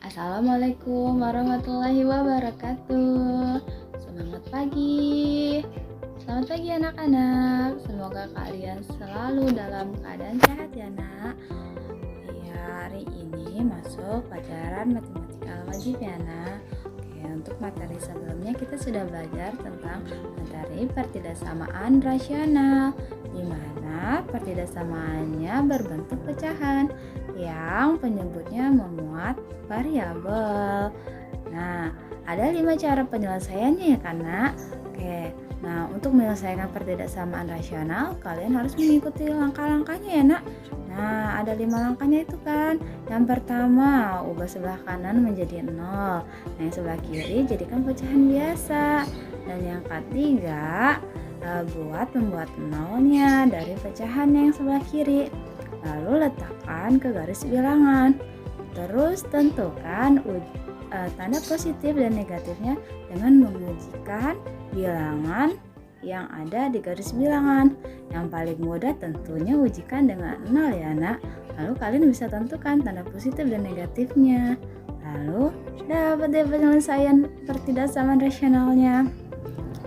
Assalamualaikum warahmatullahi wabarakatuh. Semangat pagi. Selamat pagi anak-anak. Semoga kalian selalu dalam keadaan sehat ya nak. Ya, hari ini masuk pelajaran matematika al-wajib ya nak. Oke, untuk materi sebelumnya kita sudah belajar tentang materi pertidaksamaan rasional, di mana pertidaksamaannya berbentuk pecahan yang penyebutnya memuat variabel. Nah, ada 5 cara penyelesaiannya ya kan nak? Oke, nah untuk menyelesaikan pertidaksamaan rasional, kalian harus mengikuti langkah-langkahnya ya nak. Nah, ada 5 langkahnya itu kan. Yang pertama, ubah sebelah kanan menjadi 0. Nah, yang sebelah kiri jadikan pecahan biasa. Dan yang ketiga, membuat nolnya dari pecahan yang sebelah kiri. Lalu letakkan ke garis bilangan. Terus tentukan tanda positif dan negatifnya dengan mengujikan bilangan yang ada di garis bilangan. Yang paling mudah tentunya ujikan dengan 0 ya nak. Lalu kalian bisa tentukan tanda positif dan negatifnya. Lalu dapat deh penyelesaian pertidaksamaan rasionalnya.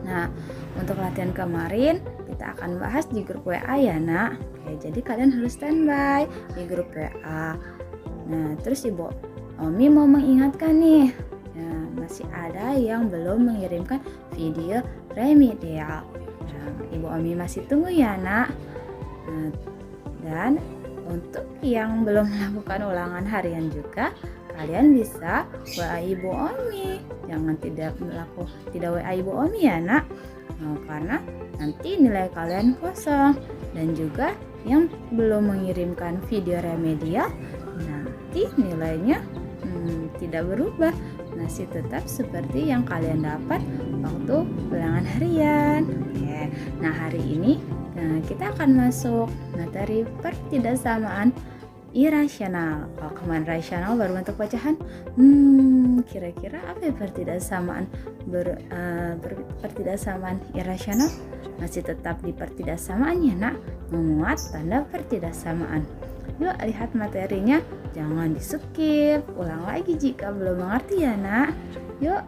Nah, untuk latihan kemarin kita akan bahas di grup WA ya nak. Oke, jadi kalian harus standby di grup WA. Nah, terus Ibu Omi mau mengingatkan nih, ya, masih ada yang belum mengirimkan video remedial. Nah, Ibu Omi masih tunggu ya nak. Nah, dan untuk yang belum melakukan ulangan harian juga, kalian bisa WA Ibu Omi. Jangan tidak WA Ibu Omi ya nak. Nah, karena nanti nilai kalian kosong. Dan juga yang belum mengirimkan video remedial, nanti nilainya tidak berubah, masih tetap seperti yang kalian dapat waktu ulangan harian. Oke. Nah, hari ini kita akan masuk materi pertidaksamaan irasional. Kalau kemarin rasional berbentuk pecahan, kira-kira apa ya pertidaksamaan irasional? Masih tetap di pertidaksamaan ya nak, memuat tanda pertidaksamaan. Yuk lihat materinya, jangan di skip, ulang lagi jika belum mengerti ya nak. Yuk.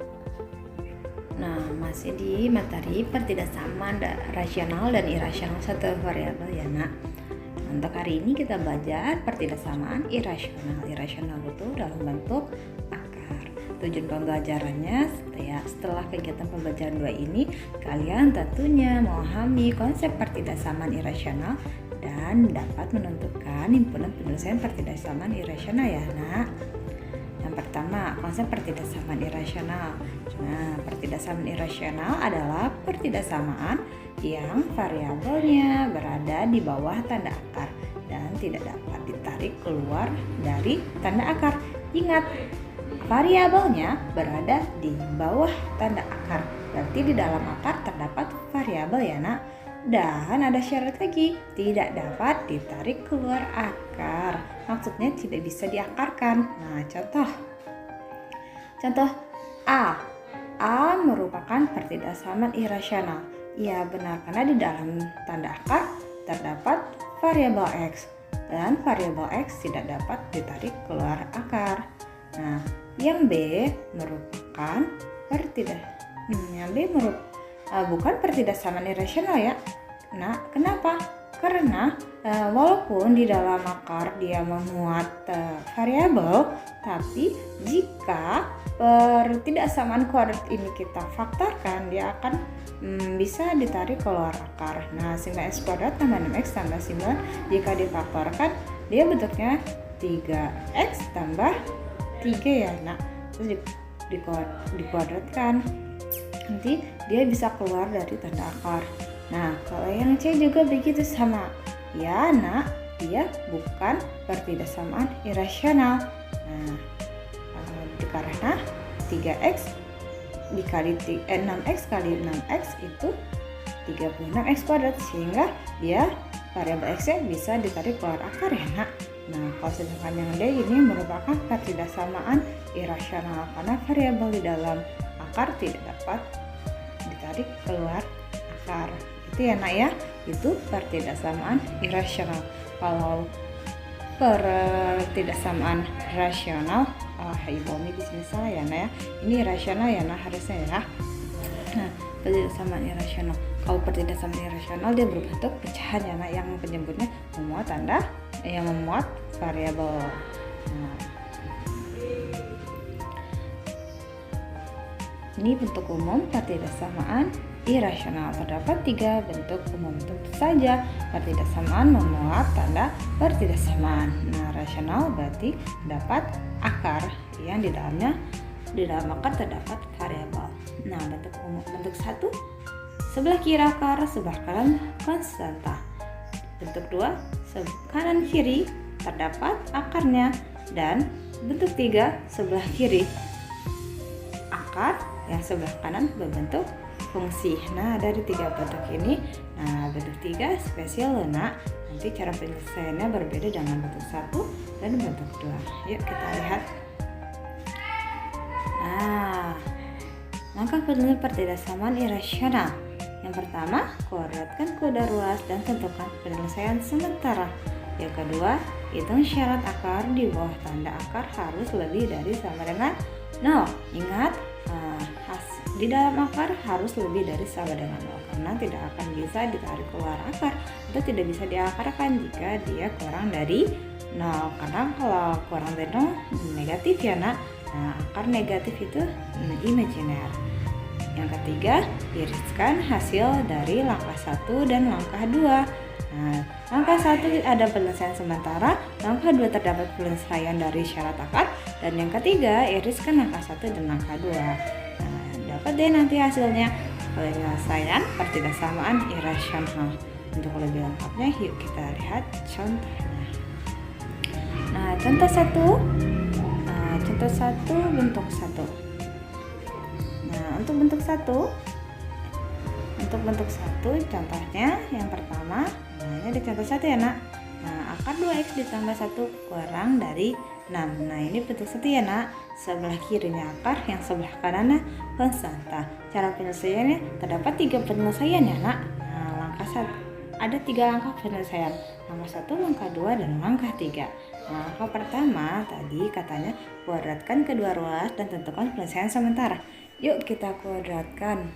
Nah, masih di materi pertidaksamaan rasional dan irasional satu variabel ya nak. Untuk hari ini kita belajar pertidaksamaan irasional. Irasional itu dalam bentuk akar. Tujuan pembelajarannya setelah kegiatan pembelajaran 2 ini, kalian tentunya memahami konsep pertidaksamaan irasional dan dapat menentukan himpunan penyelesaian pertidaksamaan irasional ya nak. Yang pertama, konsep pertidaksamaan irasional. Nah, pertidaksamaan irasional adalah pertidaksamaan yang variabelnya berada di bawah tanda akar dan tidak dapat ditarik keluar dari tanda akar. Ingat, variabelnya berada di bawah tanda akar, berarti di dalam akar terdapat variabel ya nak. Dan ada syarat lagi, tidak dapat ditarik keluar akar, maksudnya tidak bisa diakarkan. Nah, contoh A merupakan pertidaksamaan irasional. Ya benar, karena di dalam tanda akar terdapat variabel X dan variabel X tidak dapat ditarik keluar akar. Nah, yang B merupakan bukan pertidaksamaan irasional ya. Nah, kenapa? Karena walaupun di dalam akar dia memuat variabel, tapi jika pertidaksamaan kuadrat ini kita faktorkan, dia akan bisa ditarik keluar akar. Nah, 9x kuadrat tambah 6x tambah 9 jika difaktorkan, dia bentuknya 3x tambah 3 ya nak. Terus dikuadratkan, nanti dia bisa keluar dari tanda akar. Nah, kalau yang C juga begitu sama. Ya nak, dia bukan pertidaksamaan irasional. Nah, karena 3x dikali 6x kali 6x itu 36x kuadrat, sehingga dia variabel x-nya bisa ditarik keluar akar ya nak. Nah, kalau sedangkan yang D ini merupakan pertidaksamaan irasional karena variabel di dalam akar tidak dapat ditarik keluar akar. Itu ya nak ya, itu pertidaksamaan irasional. Kalau pertidaksamaan rasional. Ibu Umi di sini salah ya, Nah ya. Ini rasional ya, Nah harusnya ya. Nah, pertidaksamaan irasional. Kalau pertidaksamaan irasional dia berbentuk pecahan ya, Nah, yang penyebutnya memuat yang memuat variabel. Nah, ini bentuk umum pertidaksamaan irasional. Terdapat 3 bentuk umum. Tentu saja pertidaksamaan memuat tanda pertidaksamaan. Nah, rasional berarti dapat akar yang di dalam akar terdapat variabel. Nah, bentuk umum bentuk 1, sebelah kiri akar, sebelah kanan konstanta. Bentuk 2, kanan kiri terdapat akarnya. Dan bentuk 3, sebelah kiri akar, yang sebelah kanan berbentuk fungsi. Nah, dari 3 bentuk ini, bentuk 3 spesial Nak. Nanti cara penyelesaiannya berbeda dengan bentuk 1 dan bentuk 2. Yuk kita lihat. Nah, langkah pertidaksamaan irasional. Yang pertama, kuadratkan kuadrat ruas dan tentukan penyelesaian sementara. Yang kedua, hitung syarat akar. Di bawah tanda akar harus lebih dari sama dengan 0. Ingat, di dalam akar harus lebih dari sama dengan 0, karena tidak akan bisa ditarik keluar akar atau tidak bisa diakarkan jika dia kurang dari 0. Karena kalau kurang dari 0 negatif ya, Nak. Nah, akar negatif itu imajiner. Yang ketiga, iriskan hasil dari langkah 1 dan langkah 2. Nah, langkah 1 ada penyelesaian sementara, langkah 2 terdapat penyelesaian dari syarat akar, dan yang ketiga, iriskan langkah 1 dan langkah 2. Nah, dapat deh nanti hasilnya penyelesaian pertidaksamaan irasional. Untuk lebih lengkapnya, yuk kita lihat contohnya. Nah, contoh 1 bentuk 1. Nah, untuk bentuk 1 contohnya yang pertama, ini ada contoh 1 ya, Nak. Nah, akar 2x ditambah 1 kurang dari 6. Nah, ini bentuk 1 ya, Nak. Sebelah kirinya akar, yang sebelah kanannya konstanta. Cara penyelesaiannya terdapat 3 penyelesaian ya, Nak. Nah, langkah 1 ada 3 langkah penyelesaian. Langkah 1, langkah 2, dan langkah 3. Nah, langkah pertama tadi katanya kuadratkan kedua ruas dan tentukan penyelesaian sementara. Yuk kita kuadratkan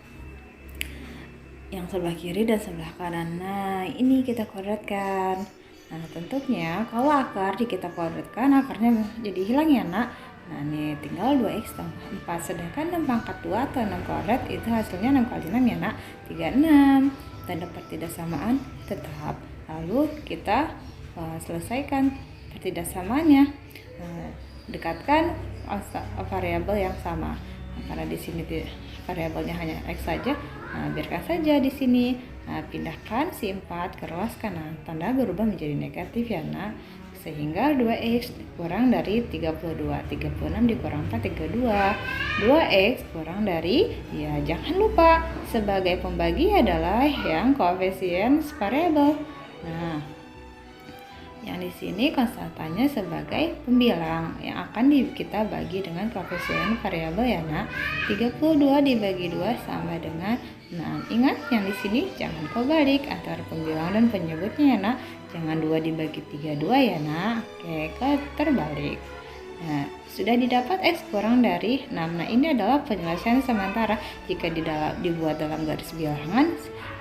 yang sebelah kiri dan sebelah kanan. Nah, ini kita kuadratkan. Nah, tentunya kalau akar kita kuadratkan, akarnya jadi hilang ya, Nak. Nah, ini tinggal 2x tambah 4. Sedangkan 6 pangkat 2 atau 6 kuadrat itu hasilnya 6 kali 6 ya, Nak. 36. Tanda pertidaksamaan tetap. Lalu kita selesaikan pertidaksamaannya. Dekatkan variabel yang sama. Karena di sini variabelnya hanya x saja, biarkan saja di sini. Pindahkan si 4 ke ruas kanan, tanda berubah menjadi negatif ya, Nak. Sehingga 2x kurang dari 32, 36 dikurang 4, 32. 2x kurang dari, ya jangan lupa sebagai pembagi adalah yang koefisien variabel. Nah, yang di sini konstantanya sebagai pembilang yang akan kita bagi dengan koefisien variabel ya, Nak. 32 dibagi 2 sama dengan 6. Ingat yang di sini jangan kebalik antara pembilang dan penyebutnya ya, Nak. Jangan 2 dibagi 32 ya, Nak. Oke, terbalik. Nah, sudah didapat x kurang dari 6. Nah, ini adalah penyelesaian sementara jika dibuat dalam garis bilangan.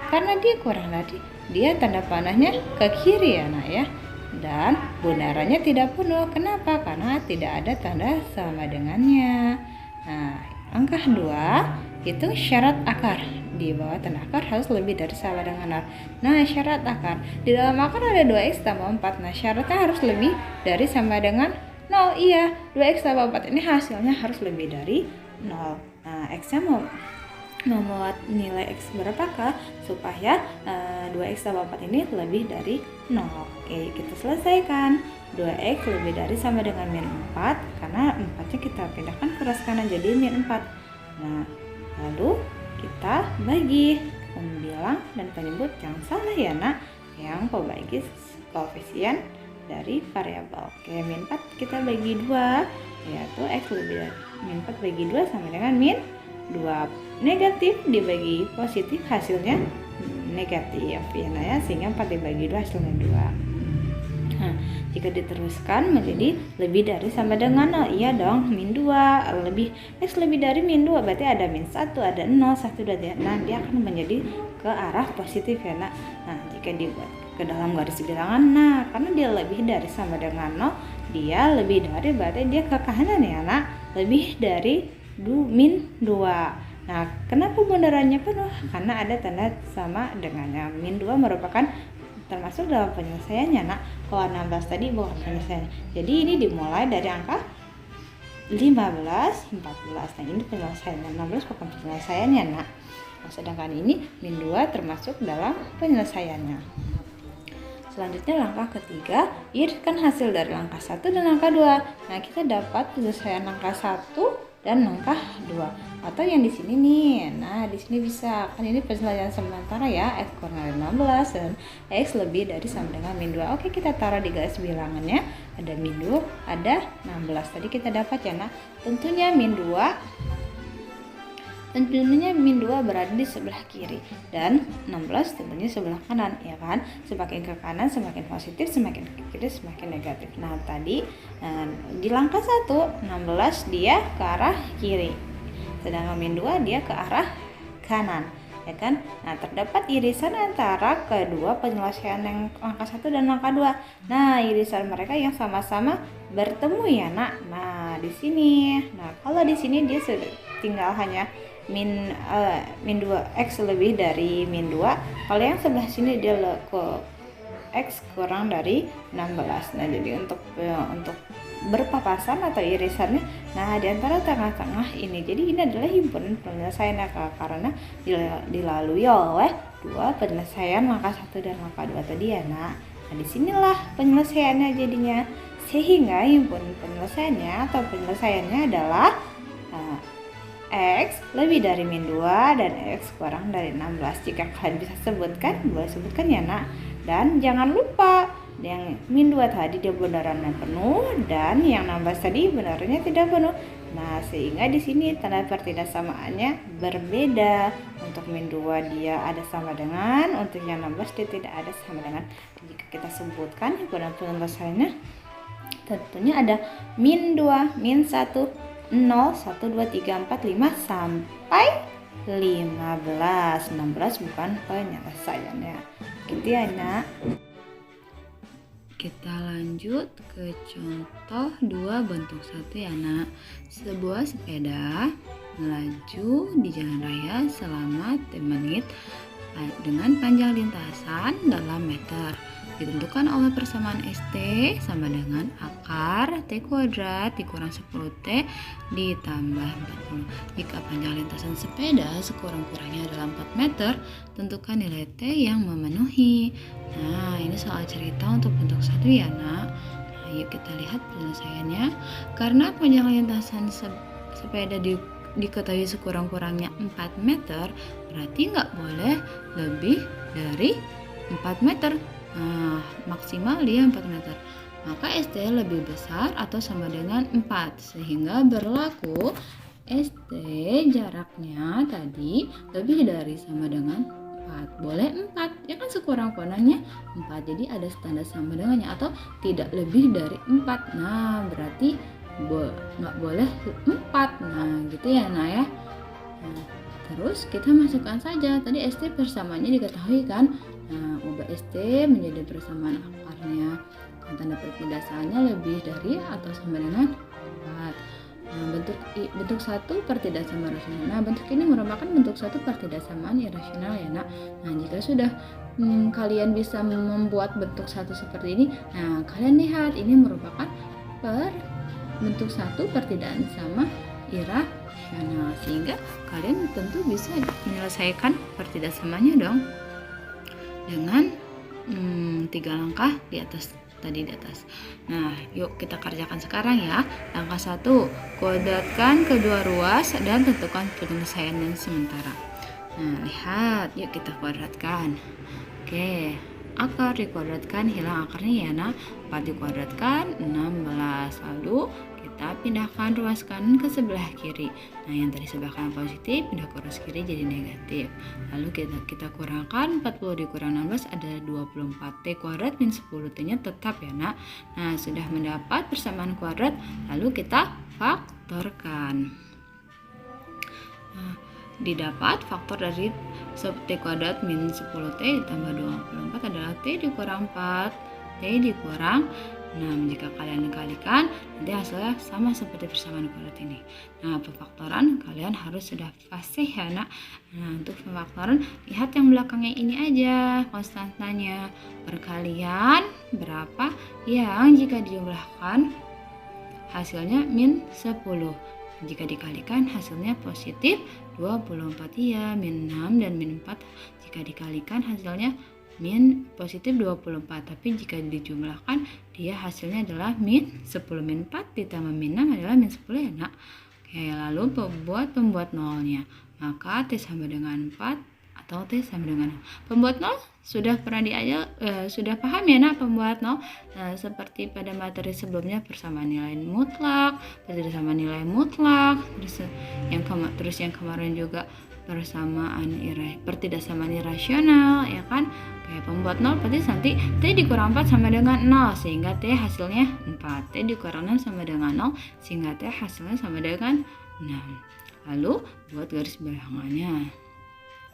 Karena dia kurang dari, dia tanda panahnya ke kiri ya, Nak ya. Dan bundarannya tidak penuh. Kenapa? Karena tidak ada tanda sama dengannya. Nah, langkah 2, hitung syarat akar. Di bawah tanda akar harus lebih dari sama dengan 0. Nah, syarat akar. Di dalam akar ada 2x tambah 4. Nah, syaratnya harus lebih dari sama dengan 0. Iya, 2x tambah 4 ini hasilnya harus lebih dari 0. Nah, x-nya membuat nilai x berapakah supaya 2x tambah 4 ini lebih dari 0. Oke, kita selesaikan. 2x lebih dari sama dengan min 4 karena 4-nya kita pindahkan ke ruas kanan jadi min 4. Nah, lalu kita bagi pembilang dan penyebut yang salah ya, Nak. Yang pembagi koefisien dari variabel. Oke, min 4 kita bagi 2, yaitu x lebih dari min 4 bagi 2 sama dengan min 2. Negatif dibagi positif hasilnya negatif ya, Nah ya, sehingga 4 dibagi 2 hasilnya 2. Nah, jika diteruskan menjadi lebih dari sama dengan 0, iya dong, min 2 X lebih dari min 2 berarti ada min 1, ada 0, 1, 2. Nah, dia akan menjadi ke arah positif ya nak. Nah, jika dibuat ke dalam garis bilangan, nah karena dia lebih dari sama dengan 0, dia lebih dari berarti dia ke kanan ya nak, lebih dari min 2. Nah, kenapa bundarannya penuh? Karena ada tanda sama dengannya. Min 2 merupakan termasuk dalam penyelesaiannya nak. Kalau 16 tadi bukan penyelesaian. Jadi ini dimulai dari angka 15, 14. Nah, ini penyelesaiannya. 16 bukan penyelesaiannya nak. Nah, sedangkan ini min 2 termasuk dalam penyelesaiannya. Selanjutnya langkah ketiga, iriskan hasil dari langkah 1 dan langkah 2. Nah, kita dapat penyelesaian langkah 1 dan langkah 2. Atau yang di sini nih. Nah, di sini bisa. Kan ini penyelesaian sementara ya, X kurang dari 16 dan X lebih dari sama dengan min 2. Oke, kita taruh di garis bilangannya. Ada min 2, ada 16. Tadi kita dapat ya, nah. Tentunya min 2 berada di sebelah kiri dan 16 tentunya sebelah kanan ya kan. Semakin ke kanan semakin positif, semakin ke kiri semakin negatif. Nah, tadi di langkah 1 16 dia ke arah kiri, sedangkan min 2 dia ke arah kanan ya kan. Nah, terdapat irisan antara kedua penyelesaian yang langkah 1 dan langkah 2. Nah, irisan mereka yang sama-sama bertemu ya nak. Nah, di sini. Nah, kalau di sini dia sudah tinggal hanya min 2 X lebih dari min 2. Kalau yang sebelah sini dia ke X kurang dari 16. Nah, jadi untuk berpapasan atau irisannya, nah di antara tengah-tengah ini. Jadi ini adalah himpunan penyelesaian karena dilalui oleh dua penyelesaian langkah 1 dan langkah 2 tadi ya nak. Nah, disinilah penyelesaiannya jadinya, sehingga himpunan penyelesaiannya atau penyelesaiannya adalah X lebih dari min 2 dan X kurang dari 16. Jika kalian bisa sebutkan, boleh sebutkan ya nak. Dan jangan lupa yang min 2 tadi dia bundarannya penuh dan yang 16 tadi bundarannya tidak penuh. Nah, sehingga di sini tanda pertidaksamaannya berbeda. Untuk min 2 dia ada sama dengan, untuk yang 16 dia tidak ada sama dengan. Jika kita sebutkan himpunan penyelesaiannya, tentunya ada min 2, min 1, 0, 1, 2, 3, 4, 5 sampai 15. 16 bukan penyelesaiannya. Gitu ya nak. Kita lanjut ke contoh 2 bentuk 1 ya nak. Sebuah sepeda melaju di jalan raya selama 3 menit dengan panjang lintasan dalam meter. Ditentukan oleh persamaan ST sama dengan akar T kuadrat dikurang 10T ditambah 40. Jika panjang lintasan sepeda sekurang-kurangnya adalah 4 meter, tentukan nilai T yang memenuhi. Nah, ini soal cerita untuk bentuk 1 ya nak. Nah, yuk kita lihat penyelesaiannya. Karena panjang lintasan sepeda diketahui sekurang-kurangnya 4 meter, berarti nggak boleh lebih dari 4 meter. Nah, maksimal dia 4 meter. Maka ST lebih besar atau sama dengan 4, sehingga berlaku ST jaraknya tadi lebih dari sama dengan 4. Boleh 4, ya kan sekurang-kurangnya 4. Jadi ada tanda sama dengannya atau tidak lebih dari 4. Nah, berarti nggak boleh 4. Nah, gitu ya nah ya. Nah, terus kita masukkan saja. Tadi ST persamaannya diketahui kan. Nah, ubah ST menjadi persamaan akarnya. Tanda pertidaksamannya lebih dari atau sama dengan 4. Nah, bentuk 1 pertidaksamaan rasional. Nah, bentuk ini merupakan bentuk 1 pertidaksamaan irasional ya nak. Nah, jika sudah kalian bisa membuat bentuk 1 seperti ini, nah kalian lihat ini merupakan bentuk 1 pertidaksamaan irasional, sehingga kalian tentu bisa menyelesaikan pertidaksamaannya dong dengan 3 langkah di atas. Nah, yuk kita kerjakan sekarang ya. Langkah 1, kuadratkan kedua ruas dan tentukan penyelesaian yang sementara. Nah, lihat, yuk kita kuadratkan. Oke, akar dikuadratkan, hilang akarnya ya nah. 4 dikuadratkan 16. Lalu kita kita pindahkan ruas kanan ke sebelah kiri. Nah, yang tadi sebelah kanan positif, pindah ke ruas kiri jadi negatif. Lalu kita kurangkan 40 dikurang 16 ada 24. T kuadrat min 10 T-nya tetap ya nak. Nah, sudah mendapat persamaan kuadrat, lalu kita faktorkan. Nah, didapat faktor dari T kuadrat min 10T ditambah 24 adalah T dikurang 4 T dikurang 6. Jika kalian kalikan, nanti hasilnya sama seperti persamaan kuadrat ini. Nah, pemfaktoran kalian harus sudah fasih ya nak. Nah, untuk pemfaktoran lihat yang belakangnya ini aja konstantanya. Perkalian berapa yang jika dijumlahkan hasilnya min 10. Jika dikalikan hasilnya positif 24 ya, min 6 dan min 4 jika dikalikan hasilnya min positif 24, tapi jika dijumlahkan dia hasilnya adalah min 10. Min 4 ditambah min 6 adalah min 10 ya nak. Oke, lalu pembuat nolnya, maka T sama dengan 4 atau T sama dengan 0. Pembuat nol sudah pernah sudah paham ya nak pembuat nol. Nah, seperti pada materi sebelumnya persamaan nilai mutlak, persamaan nilai mutlak, terus yang kemarin juga pertidaksamaan irasional ya kan. Kayak pembuat nol berarti nanti T dikurang 4 sama dengan 0 sehingga T hasilnya 4. T dikurang 6 sama dengan 0 sehingga T hasilnya sama dengan 6. Lalu buat garis bilangannya.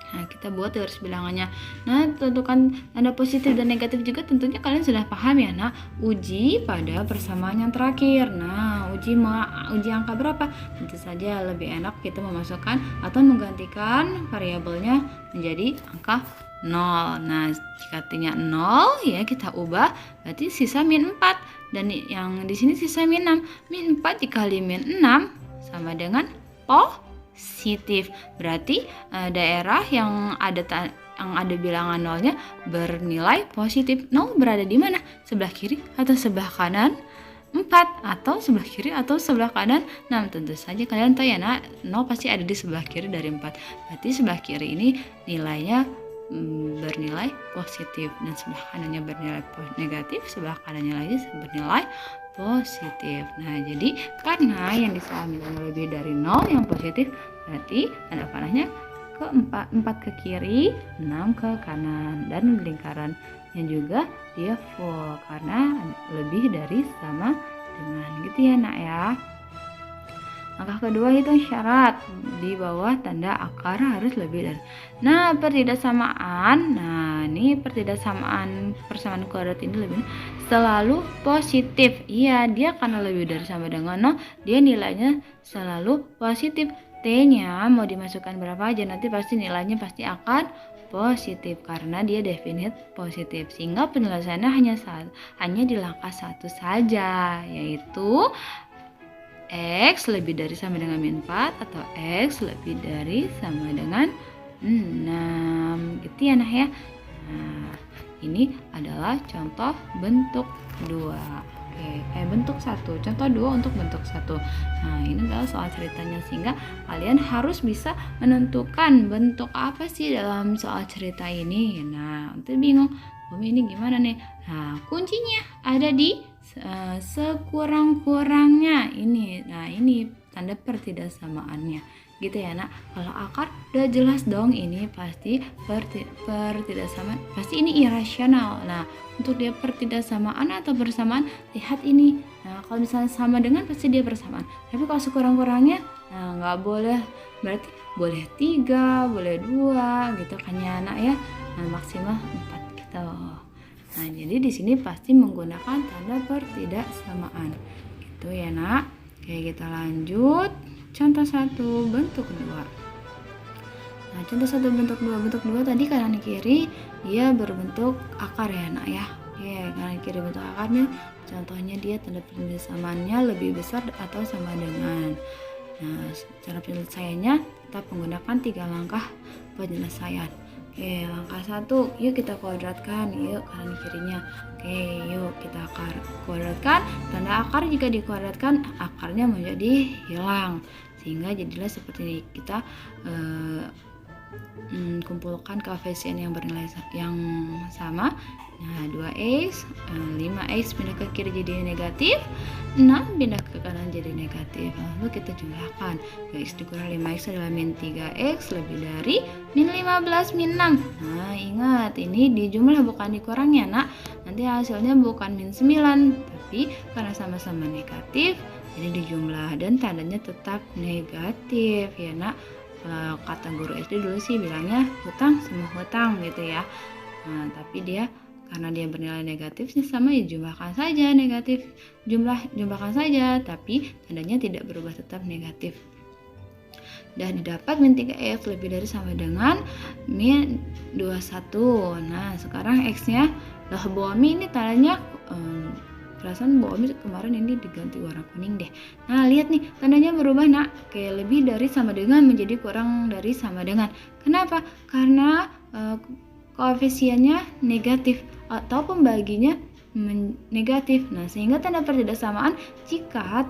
Nah, kita buat garis bilangannya. Nah, tentukan tanda positif dan negatif juga tentunya kalian sudah paham ya nak. Uji pada persamaan yang terakhir. Nah, uji angka berapa? Tentu saja lebih enak kita memasukkan atau menggantikan variabelnya menjadi angka 0. Nah, jika T-nya 0 ya kita ubah berarti sisa min 4 dan yang di sini sisa min 6. Min 4 dikali min 6 sama dengan positif. Berarti daerah yang ada bilangan nolnya bernilai positif. 0 berada di mana? Sebelah kiri atau sebelah kanan 4 atau sebelah kiri atau sebelah kanan 6. Tentu saja kalian tahu ya nak, 0 pasti ada di sebelah kiri dari 4. Berarti sebelah kiri ini nilainya bernilai positif dan sebelah kanannya bernilai negatif, sebelah kanannya lagi bernilai positif. Nah, jadi karena yang disalami lebih dari 0 yang positif, berarti tanda panahnya ke 4 ke kiri, 6 ke kanan, dan lingkarannya juga dia full karena lebih dari sama dengan gitu ya nak ya. Langkah kedua hitung syarat. Di bawah tanda akar harus lebih dari. Nah, pertidaksamaan. Nah, ini pertidaksamaan persamaan kuadrat ini lebih selalu positif. Iya, dia karena lebih dari sama dengan 0, dia nilainya selalu positif. T-nya mau dimasukkan berapa aja nanti pasti nilainya pasti akan positif karena dia definite positif. Sehingga penyelesaiannya hanya di langkah 1 saja, yaitu X lebih dari sama dengan min 4 atau X lebih dari sama dengan 6 gitu ya nah ya. Nah, ini adalah contoh bentuk 2. Bentuk 1. Contoh 2 untuk bentuk 1. Nah, ini adalah soal ceritanya sehingga kalian harus bisa menentukan bentuk apa sih dalam soal cerita ini. Nah, nanti bingung, Bumi ini gimana nih? Nah, kuncinya ada di sekurang-kurangnya ini. Nah, ini tanda pertidaksamaannya gitu ya nak. Kalau akar udah jelas dong, ini pasti pertidaksamaan, pasti ini irasional. Nah, untuk dia pertidaksamaan atau bersamaan, lihat ini. Nah, kalau misalnya sama dengan pasti dia bersamaan, tapi kalau sekurang-kurangnya nah nggak boleh, berarti boleh 3, boleh 2 gitu kan ya nak ya. Nah, maksimal 4 gitu. Nah, jadi di sini pasti menggunakan tanda pertidaksamaan. Gitu ya, nak. Oke, kita lanjut. Contoh 1 bentuk 2. Nah, contoh 1 bentuk 2. Bentuk 2 tadi kanan kiri dia berbentuk akar ya, nak ya. Oke, kanan kiri bentuk akarnya. Contohnya dia tanda pertidaksamaannya lebih besar atau sama dengan. Nah, cara penyelesaiannya tetap menggunakan 3 langkah penyelesaian. Oke, langkah 1, yuk kita kuadratkan, yuk kanan kirinya. Oke, yuk kita kuadratkan. Tanda akar jika dikuadratkan, akarnya menjadi hilang. Sehingga jadilah seperti ini. Kita kumpulkan koefisien yang bernilai yang sama. Nah, 2x, 5x pindah ke kiri jadi negatif, 6 pindah ke kanan jadi negatif. Lalu kita jumlahkan. 2x dikurang 5x adalah min 3x lebih dari min 15 min 6. Nah, ingat ini dijumlah bukan dikurang ya nak. Nanti hasilnya bukan min 9, tapi karena sama-sama negatif, jadi dijumlah dan tandanya tetap negatif ya nak. Kata guru SD dulu sih bilangnya hutang sama hutang gitu ya. Nah, tapi dia karena dia bernilai negatif sih sama ya jumlahkan saja negatif, jumlahkan saja, tapi tandanya tidak berubah, tetap negatif. Dan didapat min 3x lebih dari sama dengan min 21. Nah, sekarang x-nya lah Bu Omi ini tandanya perasaan Bu Omi kemarin ini diganti warna kuning deh. Nah, lihat nih tandanya berubah nak, kayak lebih dari sama dengan menjadi kurang dari sama dengan. Kenapa? Karena koefisiennya negatif atau pembaginya negatif. Nah, sehingga tanda pertidaksamaan jika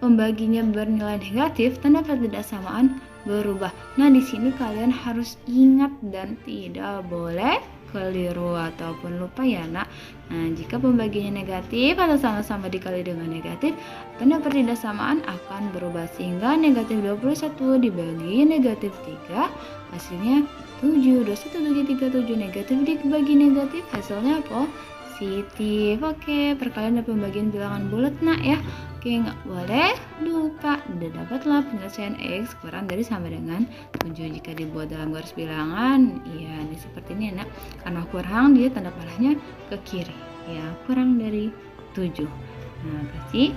pembaginya bernilai negatif, tanda pertidaksamaan berubah. Nah, di sini kalian harus ingat dan tidak boleh keliru ataupun lupa ya nak. Nah, jika pembagiannya negatif atau sama-sama dikali dengan negatif, tanda pertidaksamaan akan berubah sehingga negatif 21 dibagi negatif 3 hasilnya 7. 21 bagi 3 7, negatif dibagi negatif hasilnya positif. Oke, perkalian dan pembagian bilangan bulat nak ya. Oke, nggak boleh lupa. Dan dapatlah penyelesaian x kurang dari sama dengan 7. Jika dibuat dalam garis bilangan, ya ini seperti ini nak. Karena kurang dia tanda panahnya ke kiri. Ya, kurang dari 7. Nah, berarti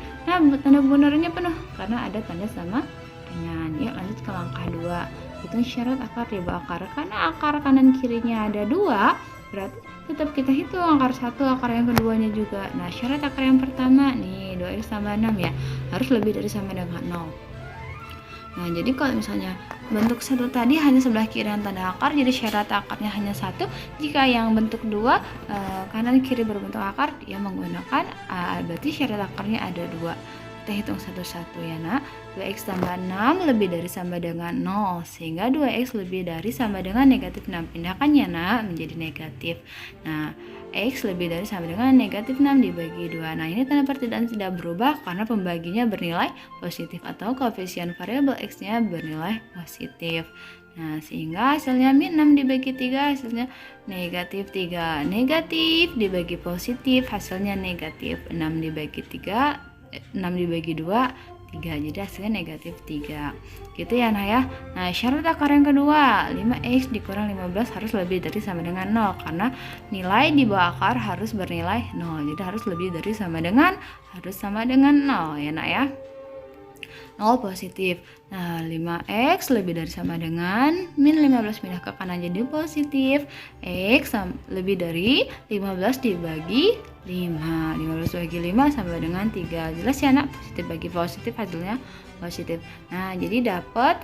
tanda benarnya penuh karena ada tanda sama dengan. Yuk lanjut ke langkah 2. Hitung syarat akar riba akar. Karena akar kanan kirinya ada 2, berarti tetap kita hitung akar 1, akar yang keduanya juga. Nah, syarat akar yang pertama nih 2x tambah 6 ya, harus lebih dari sama dengan 0. Nah, jadi kalau misalnya bentuk 1 tadi hanya sebelah kiri yang tanda akar, jadi syarat akarnya hanya 1. Jika yang bentuk 2 kanan kiri berbentuk akar, dia menggunakan berarti syarat akarnya ada 2. Kita hitung satu-satu ya nak. 2x tambah 6 lebih dari sama dengan 0, sehingga 2x lebih dari sama dengan negatif 6. Pindahkan ya nak menjadi negatif. Nah, x lebih dari sama dengan negatif 6 dibagi 2. Nah, ini tanda pertidaksamaan tidak berubah karena pembaginya bernilai positif atau koefisien variabel x-nya bernilai positif. Nah, sehingga hasilnya min 6 dibagi 3 hasilnya negatif 3. Negatif dibagi positif hasilnya negatif 6 dibagi 3 6 dibagi 2 3, jadi hasilnya negatif 3 gitu ya nah ya. Nah, syarat akar yang kedua 5x dikurang 15 harus lebih dari sama dengan 0 karena nilai di bawah akar harus bernilai 0, jadi harus lebih dari sama dengan 0 ya nak ya. 0 positif. Nah, 5x lebih dari sama dengan min 15 pindah ke kanan jadi positif. X lebih dari 15 dibagi 5. 15 bagi 5 sama dengan 3. Jelas ya nak, positif bagi positif hasilnya positif. Nah, jadi dapat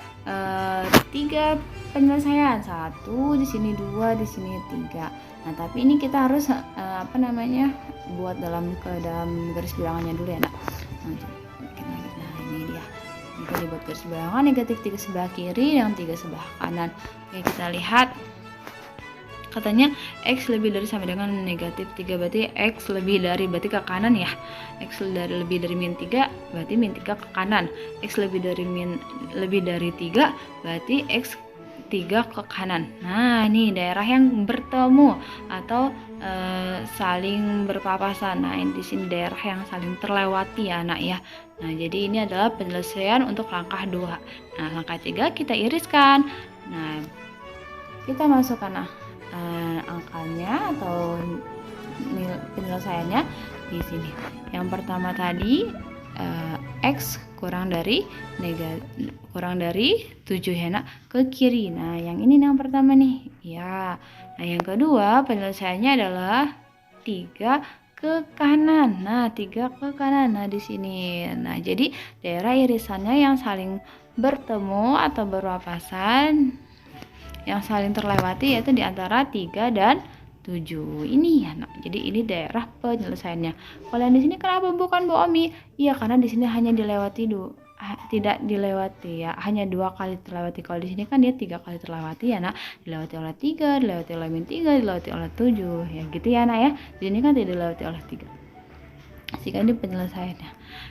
3 penyelesaian. 1 di sini, 2 di sini, 3. Nah, tapi ini kita harus buat dalam garis bilangannya dulu ya nak. Nah, ini dia. Kita dibuat garis bilangan negatif 3 sebelah kiri dan 3 sebelah kanan. Oke, kita lihat. Katanya x lebih dari sama dengan negatif 3, berarti x lebih dari berarti ke kanan ya. X lebih dari min 3 berarti min 3 ke kanan. X lebih dari 3 berarti x 3 ke kanan. Nah, ini daerah yang bertemu atau saling berpapasan. Nah, di sini daerah yang saling terlewati ya anak ya. Nah, jadi ini adalah penyelesaian untuk langkah 2. Nah, langkah 3 kita iriskan. Nah, kita masukkan angkanya atau penyelesaiannya di sini. Yang pertama tadi x kurang dari 7 ya nak, ke kiri. Nah, yang ini yang pertama nih ya. Nah, yang kedua penyelesaiannya adalah 3 ke kanan. Nah, 3 ke kanan. Nah, di sini. Nah, jadi daerah irisannya yang saling bertemu atau berpapasan yang saling terlewati yaitu di antara 3 dan 7 ini ya nak. Jadi ini daerah penyelesaiannya. Kalau yang di sini kenapa bukan Bu Omi? Iya, karena di sini hanya dilewati tidak dilewati ya, hanya 2 kali terlewati. Kalau di sini kan dia 3 kali terlewati ya nak, dilewati oleh 3, dilewati oleh min 3, dilewati oleh 7 ya gitu ya nak ya. Di sini kan tidak dilewati oleh 3. Sehingga ini penyelesaiannya.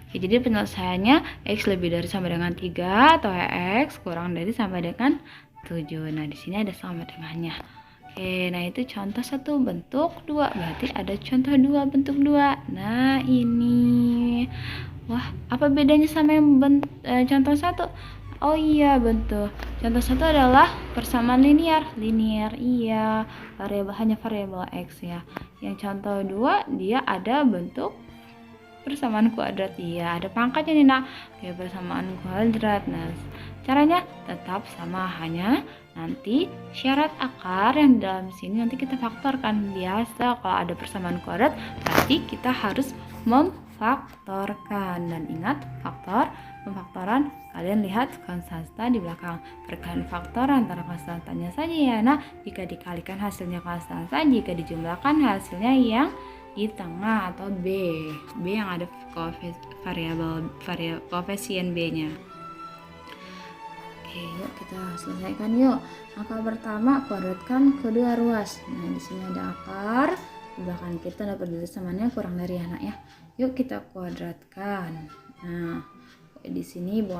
Oke, jadi penyelesaiannya X lebih dari sama dengan 3 atau X kurang dari sama dengan 7. Nah di sini ada sama dengannya. Oke, nah itu contoh 1 bentuk 2, berarti ada contoh 2 bentuk 2. Nah ini, wah apa bedanya sama yang contoh 1? Oh iya betul, contoh 1 adalah persamaan linear, iya, hanya variabel X ya. Yang contoh 2 dia ada bentuk persamaan kuadrat, iya ada pangkatnya nih nak. Oke, persamaan kuadrat. Nah caranya tetap sama, hanya nanti syarat akar yang di dalam sini nanti kita faktorkan. Biasa kalau ada persamaan kuadrat berarti kita harus memfaktorkan. Dan ingat pemfaktoran, kalian lihat konstanta di belakang. Perkalian faktor antara konstantanya saja ya nah. Jika dikalikan hasilnya konstanta, jika dijumlahkan hasilnya yang di tengah atau B yang ada koefisien B-nya. Oke, yuk kita selesaikan yuk. Akar pertama, kuadratkan kedua ruas. Nah, di sini ada akar, di belakang kita dapat persamaan kurang dari anak ya. Yuk kita kuadratkan. Nah, di sini Bu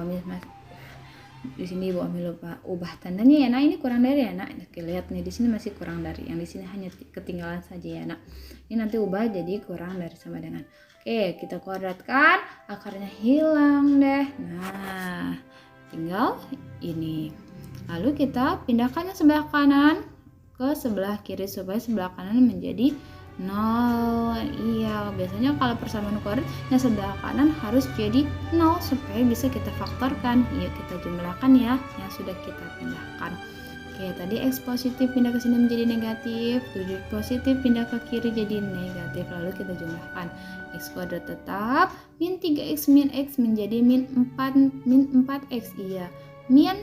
Ami lupa ubah tandanya ya nak, ini kurang dari ya nak. Oke, lihat nih di sini masih kurang dari, yang di sini hanya ketinggalan saja ya nak. Ini nanti ubah jadi kurang dari sama dengan. Oke, kita kuadratkan, akarnya hilang deh. Nah, tinggal ini. Lalu kita pindahkannya sebelah kanan ke sebelah kiri supaya sebelah kanan menjadi 0. Iya, biasanya kalau persamaan kuadrat yang sebelah kanan harus jadi 0 supaya bisa kita faktorkan. Yuk kita jumlahkan ya yang sudah kita pindahkan. Oke, tadi X positif pindah ke sini menjadi negatif, 7 positif pindah ke kiri jadi negatif. Lalu kita jumlahkan. X kuadrat tetap, min 3x min X menjadi min 4x. Iya, min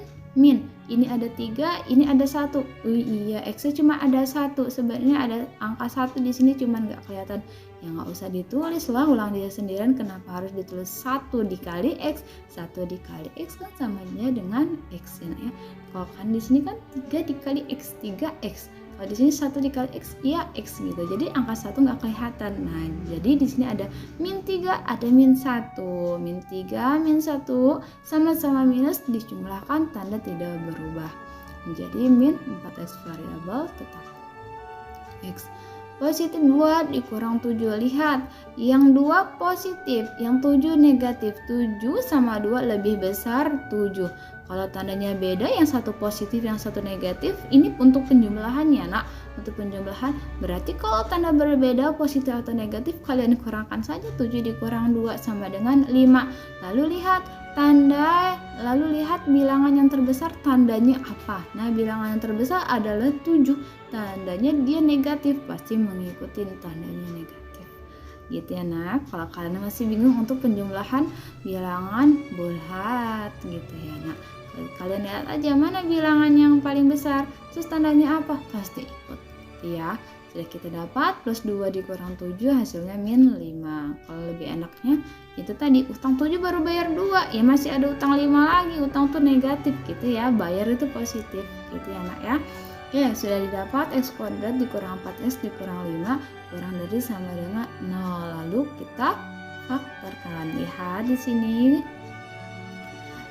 ini ada 3, ini ada 1. Iya, X-nya cuma ada 1. Sebenarnya ada angka 1 di sini cuman nggak kelihatan. Ya nggak usah ditulis lah, ulang dia sendirian. Kenapa harus ditulis 1 dikali X? 1 dikali X kan sama dengan X ya. Kalau kan di sini kan 3 dikali X, 3X. Kalau di sini 1 dikali X, ya X gitu. Jadi angka 1 nggak kelihatan. Nah, jadi di sini ada min 3, ada min 1. Min 3, min 1 sama-sama minus, dijumlahkan tanda tidak berubah. Menjadi min 4x variabel tetap X. Positif 2 dikurang 7. Lihat, yang 2 positif, yang 7 negatif. 7 sama 2 lebih besar 7. Kalau tandanya beda, yang satu positif, yang satu negatif, ini untuk penjumlahannya nak. Untuk penjumlahan, berarti kalau tanda berbeda positif atau negatif, kalian kurangkan saja 7 dikurang 2 sama dengan 5. Lalu lihat bilangan yang terbesar tandanya apa. Nah, bilangan yang terbesar adalah 7. Tandanya dia negatif, pasti mengikuti tandanya negatif. Gitu ya nak. Kalau kalian masih bingung untuk penjumlahan bilangan bulat gitu ya nak. Kalian lihat aja mana bilangan yang paling besar, terus tandanya apa, pasti ikut ya. Sudah kita dapat plus 2 dikurang 7 hasilnya min 5. Kalau lebih enaknya itu tadi utang 7 baru bayar 2, ya masih ada utang 5 lagi, utang tuh negatif gitu ya, bayar itu positif gitu ya nak ya. Oke, sudah didapat X kuadrat dikurang 4X dikurang 5 kurang dari sama dengan 0. Lalu kita faktorkan. Lihat di sini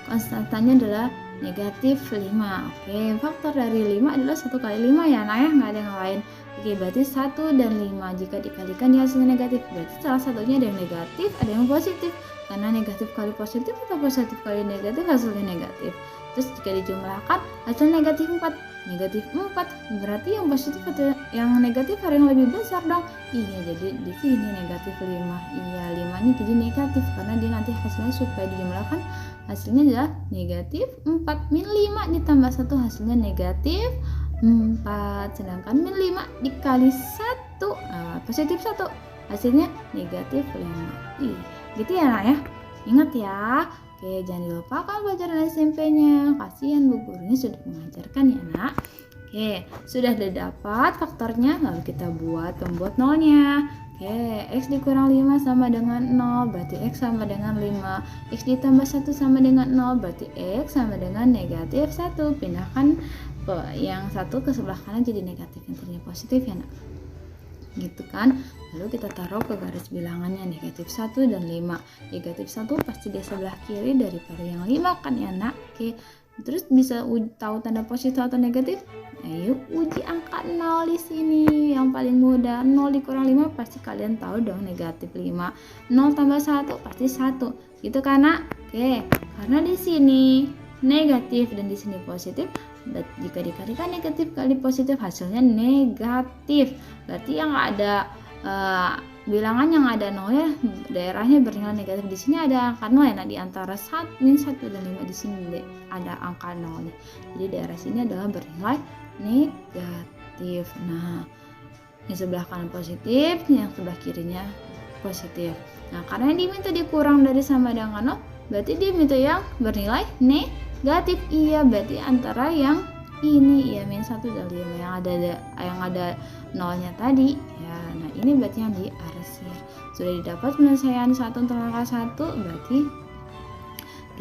konstantanya adalah negatif 5. Oke, faktor dari 5 adalah 1 kali 5 ya nah ya, nggak ada yang lain. Oke, berarti 1 dan 5 jika dikalikan dia hasilnya negatif. Berarti salah satunya ada yang negatif, ada yang positif. Karena negatif kali positif atau positif kali negatif hasilnya negatif. Terus jika dijumlahkan hasilnya negatif 4. Negatif 4 berarti yang positif atau yang negatif ada yang lebih besar dong. Iya, jadi di sini negatif 5. Iya, 5 ini jadi negatif karena dia nanti hasilnya supaya dijumlahkan hasilnya adalah negatif 4. Min 5 ditambah 1 hasilnya negatif 4. Sedangkan min 5 dikali 1 positif 1 hasilnya negatif 5. Gitu ya nak ya. Ingat ya. Oke, jangan dilupakan pelajaran SMP-nya. Kasihan bu gurunya sudah mengajarkan ya nak. Oke, sudah didapat faktornya, lalu kita membuat nolnya. Oke, X dikurang 5 sama dengan 0, berarti X sama dengan 5. X ditambah 1 sama dengan 0, berarti X sama dengan negatif 1. Pindahkan yang satu ke sebelah kanan jadi negatif, yang tadinya positif ya nak. Gitu kan. Lalu kita taruh ke garis bilangannya negatif 1 dan 5. Negatif 1 pasti di sebelah kiri daripada yang 5 kan ya nak. Oke, terus bisa tahu tanda positif atau negatif? Ayo uji angka 0 di sini yang paling mudah. 0 dikurang 5 pasti kalian tahu dong negatif 5. 0 tambah 1 pasti 1. Gitu kan nak? Oke, karena di sini negatif dan di sini positif, jika dikalikan negatif kali positif hasilnya negatif. Berarti yang ada bilangan yang ada nolnya daerahnya bernilai negatif. Di sini ada angka 0 ya. Nah, di antara min 1 dan 5 di sini ada angka 0. Jadi daerah sini adalah bernilai negatif. Nah, yang sebelah kanan positif, yang sebelah kirinya positif. Nah, karena yang diminta dikurang dari sama dengan 0, berarti dia minta yang bernilai negatif. Iya, berarti antara yang ini ya min 1 dan 5 yang ada nolnya tadi ya. Nah, ini berarti yang diarsir. Sudah didapat penyelesaian 1 untuk langkah 1, berarti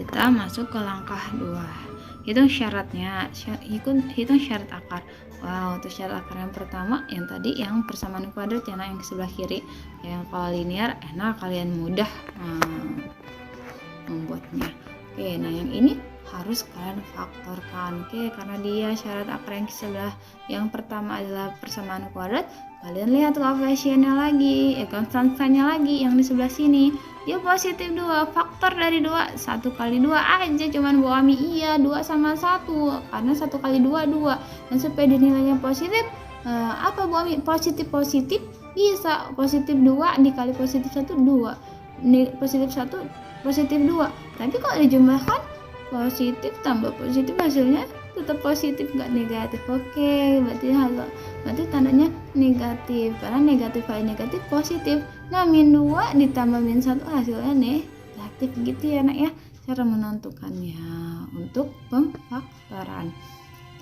kita masuk ke langkah 2. Hitung syaratnya, hitung syarat akar. Wow, untuk syarat akar yang pertama yang tadi yang persamaan kuadrat ya, nah yang sebelah kiri. Yang kalau linear enak, kalian mudah membuatnya. Oke, nah yang ini harus kalian faktorkan. Oke, karena dia syarat akar yang sebelah yang pertama adalah persamaan kuadrat, kalian lihat koefisiennya lagi, konstantanya lagi yang di sebelah sini. Dia positif 2, faktor dari 2, 1 kali 2 aja cuman Bu Ami. Iya, 2 sama 1, karena 1 kali 2, 2. Dan supaya nilainya positif, apa Bu Ami? Positif bisa positif 2 dikali positif 1, 2. Positif 1, positif 2. Tapi kalau dijumlahkan, positif tambah positif hasilnya tetap positif, nggak negatif. Oke, berarti tandanya negatif, karena negatif kali negatif positif. Nah, min 2 ditambah min 1 hasilnya negatif. Gitu ya nak ya cara menentukannya untuk pemfaktoran.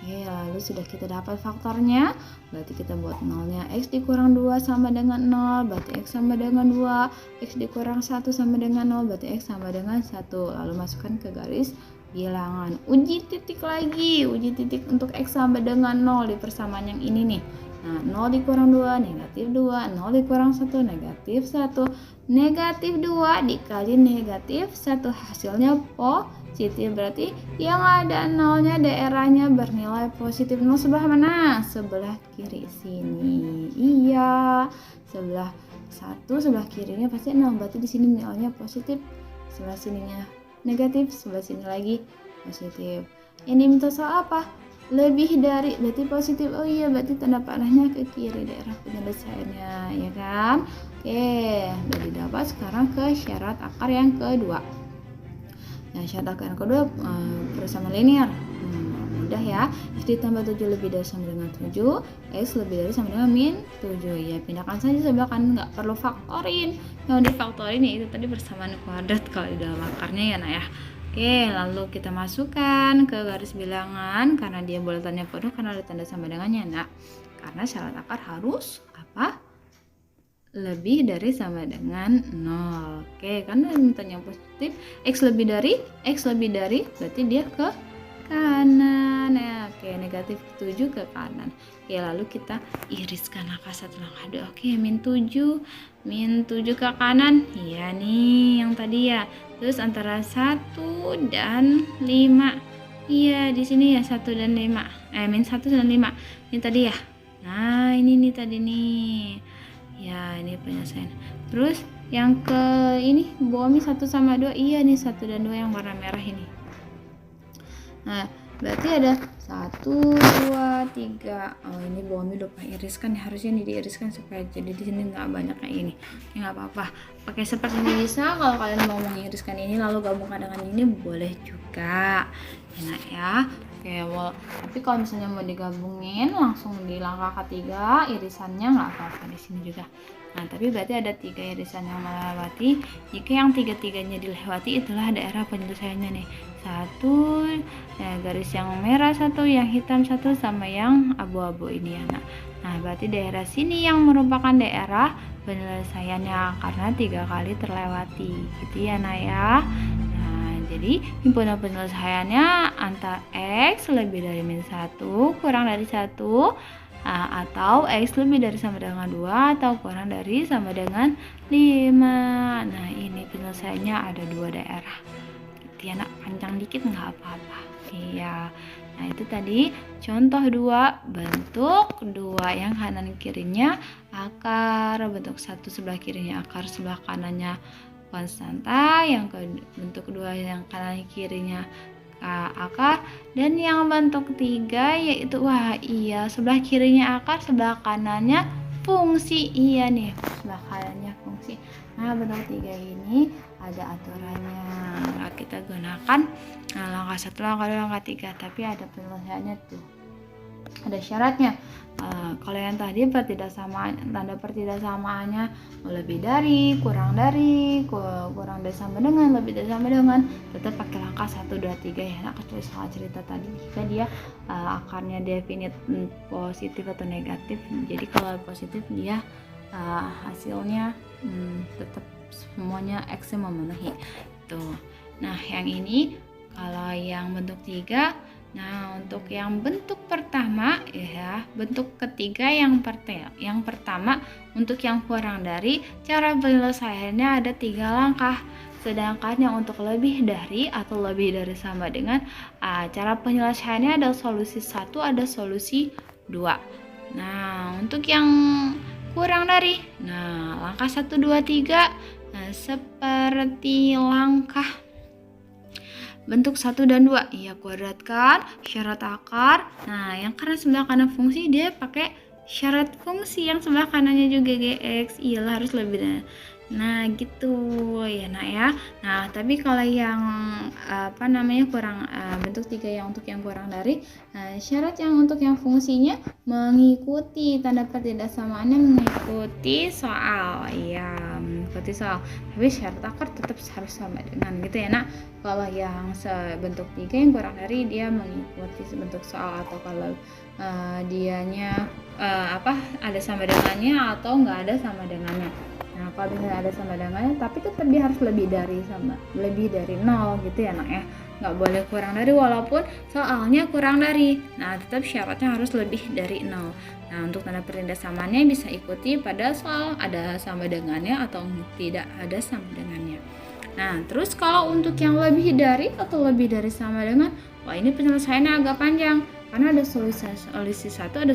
Oke, lalu sudah kita dapat faktornya, berarti kita buat nolnya. X dikurang 2 sama dengan 0, berarti X sama dengan 2. X dikurang 1 sama dengan 0, berarti X sama dengan 1. Lalu masukkan ke garis bilangan. Uji titik lagi, uji titik untuk X sama dengan 0 di persamaan yang ini nih. Nah, 0 dikurang 2, negatif 2, 0 dikurang 1, negatif 1, negatif 2 dikali negatif 1, hasilnya positif. Berarti yang ada nolnya daerahnya bernilai positif. 0 sebelah mana? Sebelah kiri sini. Iya, sebelah 1 sebelah kirinya pasti 0, berarti di sini nilainya positif. Sebelah sininya negatif, sebelah sini lagi positif. Yang diminta soal apa? Lebih dari, berarti positif. Oh iya, berarti tanda panahnya ke kiri daerah penyelesaiannya, ya kan? Oke, udah didapat. Sekarang ke syarat akar yang kedua. Nah, syarat akar yang kedua persamaan linear. Mudah ya. X ditambah 7 lebih dari sama dengan 7, X lebih dari sama dengan min 7. Ya, pindahkan saja sebelah kanan, nggak perlu faktorin. Yang difaktorin ya itu tadi persamaan kuadrat kalau di dalam akarnya ya nak ya. Oke, lalu kita masukkan ke garis bilangan karena dia buletannya penuh karena ada tanda sama dengannya nak. Karena syarat akar harus apa? Lebih dari sama dengan 0. Oke, karena mintanya positif, X lebih dari berarti dia ke kanan ya. Oke, negatif 7 ke kanan. Oke, lalu kita iriskan angka 1 langkah 2. Oke, min 7 ke kanan. Iya nih yang tadi ya. Terus antara 1 dan 5. Iya, di sini ya 1 dan 5. Min 1 dan 5. Ini tadi ya. Nah, ini nih tadi nih. Ya, ini penyelesaian. Terus yang ke ini Bomi 1 sama 2. Iya nih 1 dan 2 yang warna merah ini. Nah, berarti ada 1, 2, 3. Oh, ini Bomi lupa iriskan. Harusnya ini diiriskan supaya jadi di sini nggak banyak kayak ini. Ya nggak apa-apa. Pakai seperti ini bisa. Kalau kalian mau mengiriskan ini lalu gabungkan dengan ini boleh juga. Enak ya. Oke, tapi kalau misalnya mau digabungin langsung di langkah ketiga irisannya nggak apa-apa di sini juga. Nah, tapi berarti ada 3 irisan yang melewati. Jika yang 3-tiganya dilewati, itulah daerah penyelesaiannya nih. Satu, garis yang merah satu, yang hitam satu, sama yang abu-abu ini ya nak. Nah, berarti daerah sini yang merupakan daerah penyelesaiannya karena 3 kali terlewati, gitu ya nak ya. Nah, jadi himpunan penyelesaiannya antara X lebih dari -1 kurang dari 1, atau X lebih dari sama dengan 2 atau kurang dari sama dengan 5. Nah, ini penyelesaiannya ada 2 daerah. Gitu ya nak, panjang dikit nggak apa-apa. Iya. Nah, itu tadi contoh 2, bentuk 2 yang kanan kirinya akar, bentuk 1 sebelah kirinya akar, sebelah kanannya konstanta, yang bentuk 2 yang kanan kirinya akar, dan yang bentuk 3 yaitu sebelah kirinya akar, sebelah kanannya fungsi. Iya nih, sebelah kanannya fungsi. Nah, bentuk 3 ini ada aturannya, nggak kita gunakan langkah 1, langkah 2, langkah 3, tapi ada penyelesaiannya tuh, ada syaratnya. Kalau yang tadi tanda pertidaksamaannya lebih dari, kurang dari, kurang dari sama dengan, lebih dari sama dengan, tetap pakai langkah 1, 2, 3 ya nak, kecuali soal cerita tadi jika dia akarnya definite positif atau negatif. Jadi kalau positif dia hasilnya tetap semuanya X memenuhi tuh. Nah, yang ini kalau yang bentuk 3. Nah, untuk yang bentuk pertama ya, bentuk ketiga yang pertama untuk yang kurang dari, cara penyelesaiannya ada 3 langkah. Sedangkan yang untuk lebih dari atau lebih dari sama dengan, cara penyelesaiannya ada solusi 1, ada solusi 2. Nah, untuk yang kurang dari, nah langkah 1, 2, 3, nah seperti langkah bentuk 1 dan 2, iya kuadratkan syarat akar. Nah, yang karena sebelah kanan fungsi dia pakai syarat fungsi yang sebelah kanannya juga GX, iyalah harus lebih dari. Nah, gitu ya nak ya. Nah, tapi kalau yang kurang bentuk 3 yang untuk yang kurang dari, syarat yang untuk yang fungsinya mengikuti tanda pertidaksamaannya, mengikuti soal ya, mengikuti soal, tapi syarat akar tetap harus sama dengan, gitu ya nak. Kalau yang bentuk 3 yang kurang dari, dia mengikuti bentuk soal, atau kalau dianya ada sama dengannya atau nggak ada sama dengannya. Nah, kalau misalnya ada sama dengannya, tapi tetap dia harus lebih dari 0 gitu ya nak ya, nggak boleh kurang dari walaupun soalnya kurang dari. Nah, tetap syaratnya harus lebih dari 0. Nah, untuk tanda pertidaksamaannya bisa ikuti pada soal ada sama dengannya atau tidak ada sama dengannya. Nah, terus kalau untuk yang lebih dari atau lebih dari sama dengan, wah ini penyelesaiannya agak panjang karena ada solusi 1, ada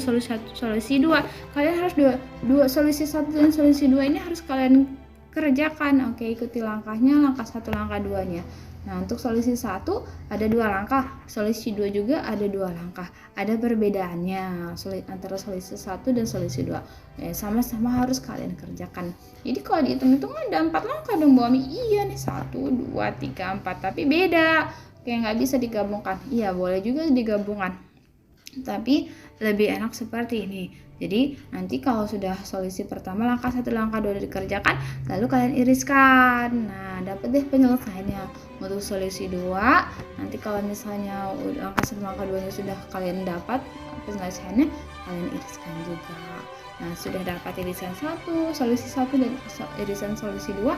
solusi 2. Kalian harus dua solusi 1 dan solusi 2 ini harus kalian kerjakan. Oke, ikuti langkahnya, langkah 1, langkah 2-nya. Nah, untuk solusi 1 ada 2 langkah, solusi 2 juga ada 2 langkah. Ada perbedaannya antara solusi 1 dan solusi 2. Sama-sama harus kalian kerjakan. Jadi kalau dihitung-hitung ada 4 langkah dong Bu Ami. Iya nih, 1, 2, 3, 4, tapi beda. Kayak nggak bisa digabungkan. Iya, boleh juga digabungkan, tapi lebih enak seperti ini. Jadi nanti kalau sudah solusi pertama langkah 1, langkah 2 dikerjakan, lalu kalian iriskan. Nah, dapat deh penyelesaiannya. Untuk solusi 2, nanti kalau misalnya langkah 1, langkah 2-nya sudah kalian dapat penyelesaiannya, kalian iriskan juga. Nah, sudah dapat irisan 1, solusi 1 dan irisan solusi 2,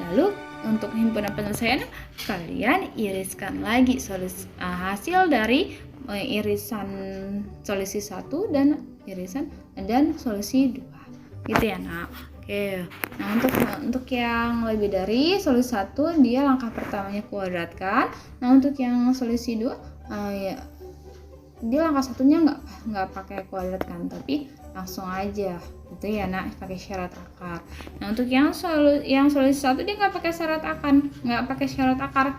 lalu untuk himpunan penyelesaian kalian iriskan lagi hasil dari irisan solusi 1 dan irisan dan solusi 2, gitu ya nak. Oke. Nah, untuk yang lebih dari solusi 1, dia langkah pertamanya kuadratkan. Nah, untuk yang solusi 2 dia langkah 1-nya nggak pakai kuadratkan, tapi langsung aja gitu ya nak, pakai syarat akar. Nah, untuk yang solusi 1 dia nggak pakai syarat akar.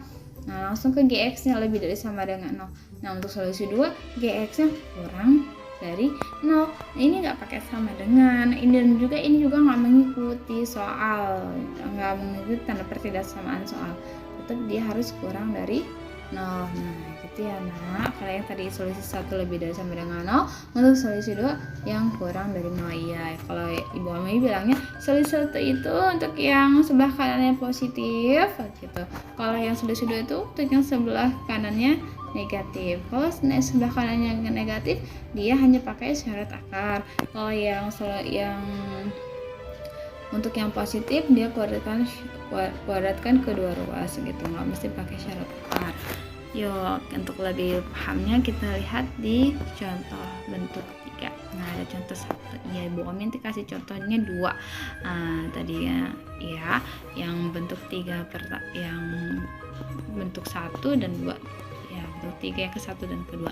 Nah, langsung ke GX-nya lebih dari sama dengan 0. Nah, untuk solusi 2 GX-nya kurang dari 0. Nah, ini nggak pakai sama dengan, ini juga nggak mengikuti soal, nggak mengikuti tanda pertidaksamaan soal. Tetap dia harus kurang dari 0. Nah gitu ya nak. Kalau yang tadi solusi 1 lebih dari sama dengan 0, untuk solusi 2 yang kurang dari 0. Iya, kalau Ibu Ami bilangnya solusi 1 itu untuk yang sebelah kanannya positif gitu. Kalau yang solusi 2 itu untuk yang sebelah kanannya negatif. Kalau sebelah kanannya negatif, dia hanya pakai syarat akar. Kalau yang untuk yang positif dia kuadratkan kedua ruas gitu, nggak mesti pakai syarat akar. Yuk, untuk lebih pahamnya kita lihat di contoh bentuk 3. Nah, ada contoh 1. Ya, Ibu Omin kasih contohnya 2. Tadi ya, yang bentuk 3 yang bentuk 1 dan 2. Ya, bentuk 3 yang ke-1 dan ke-2.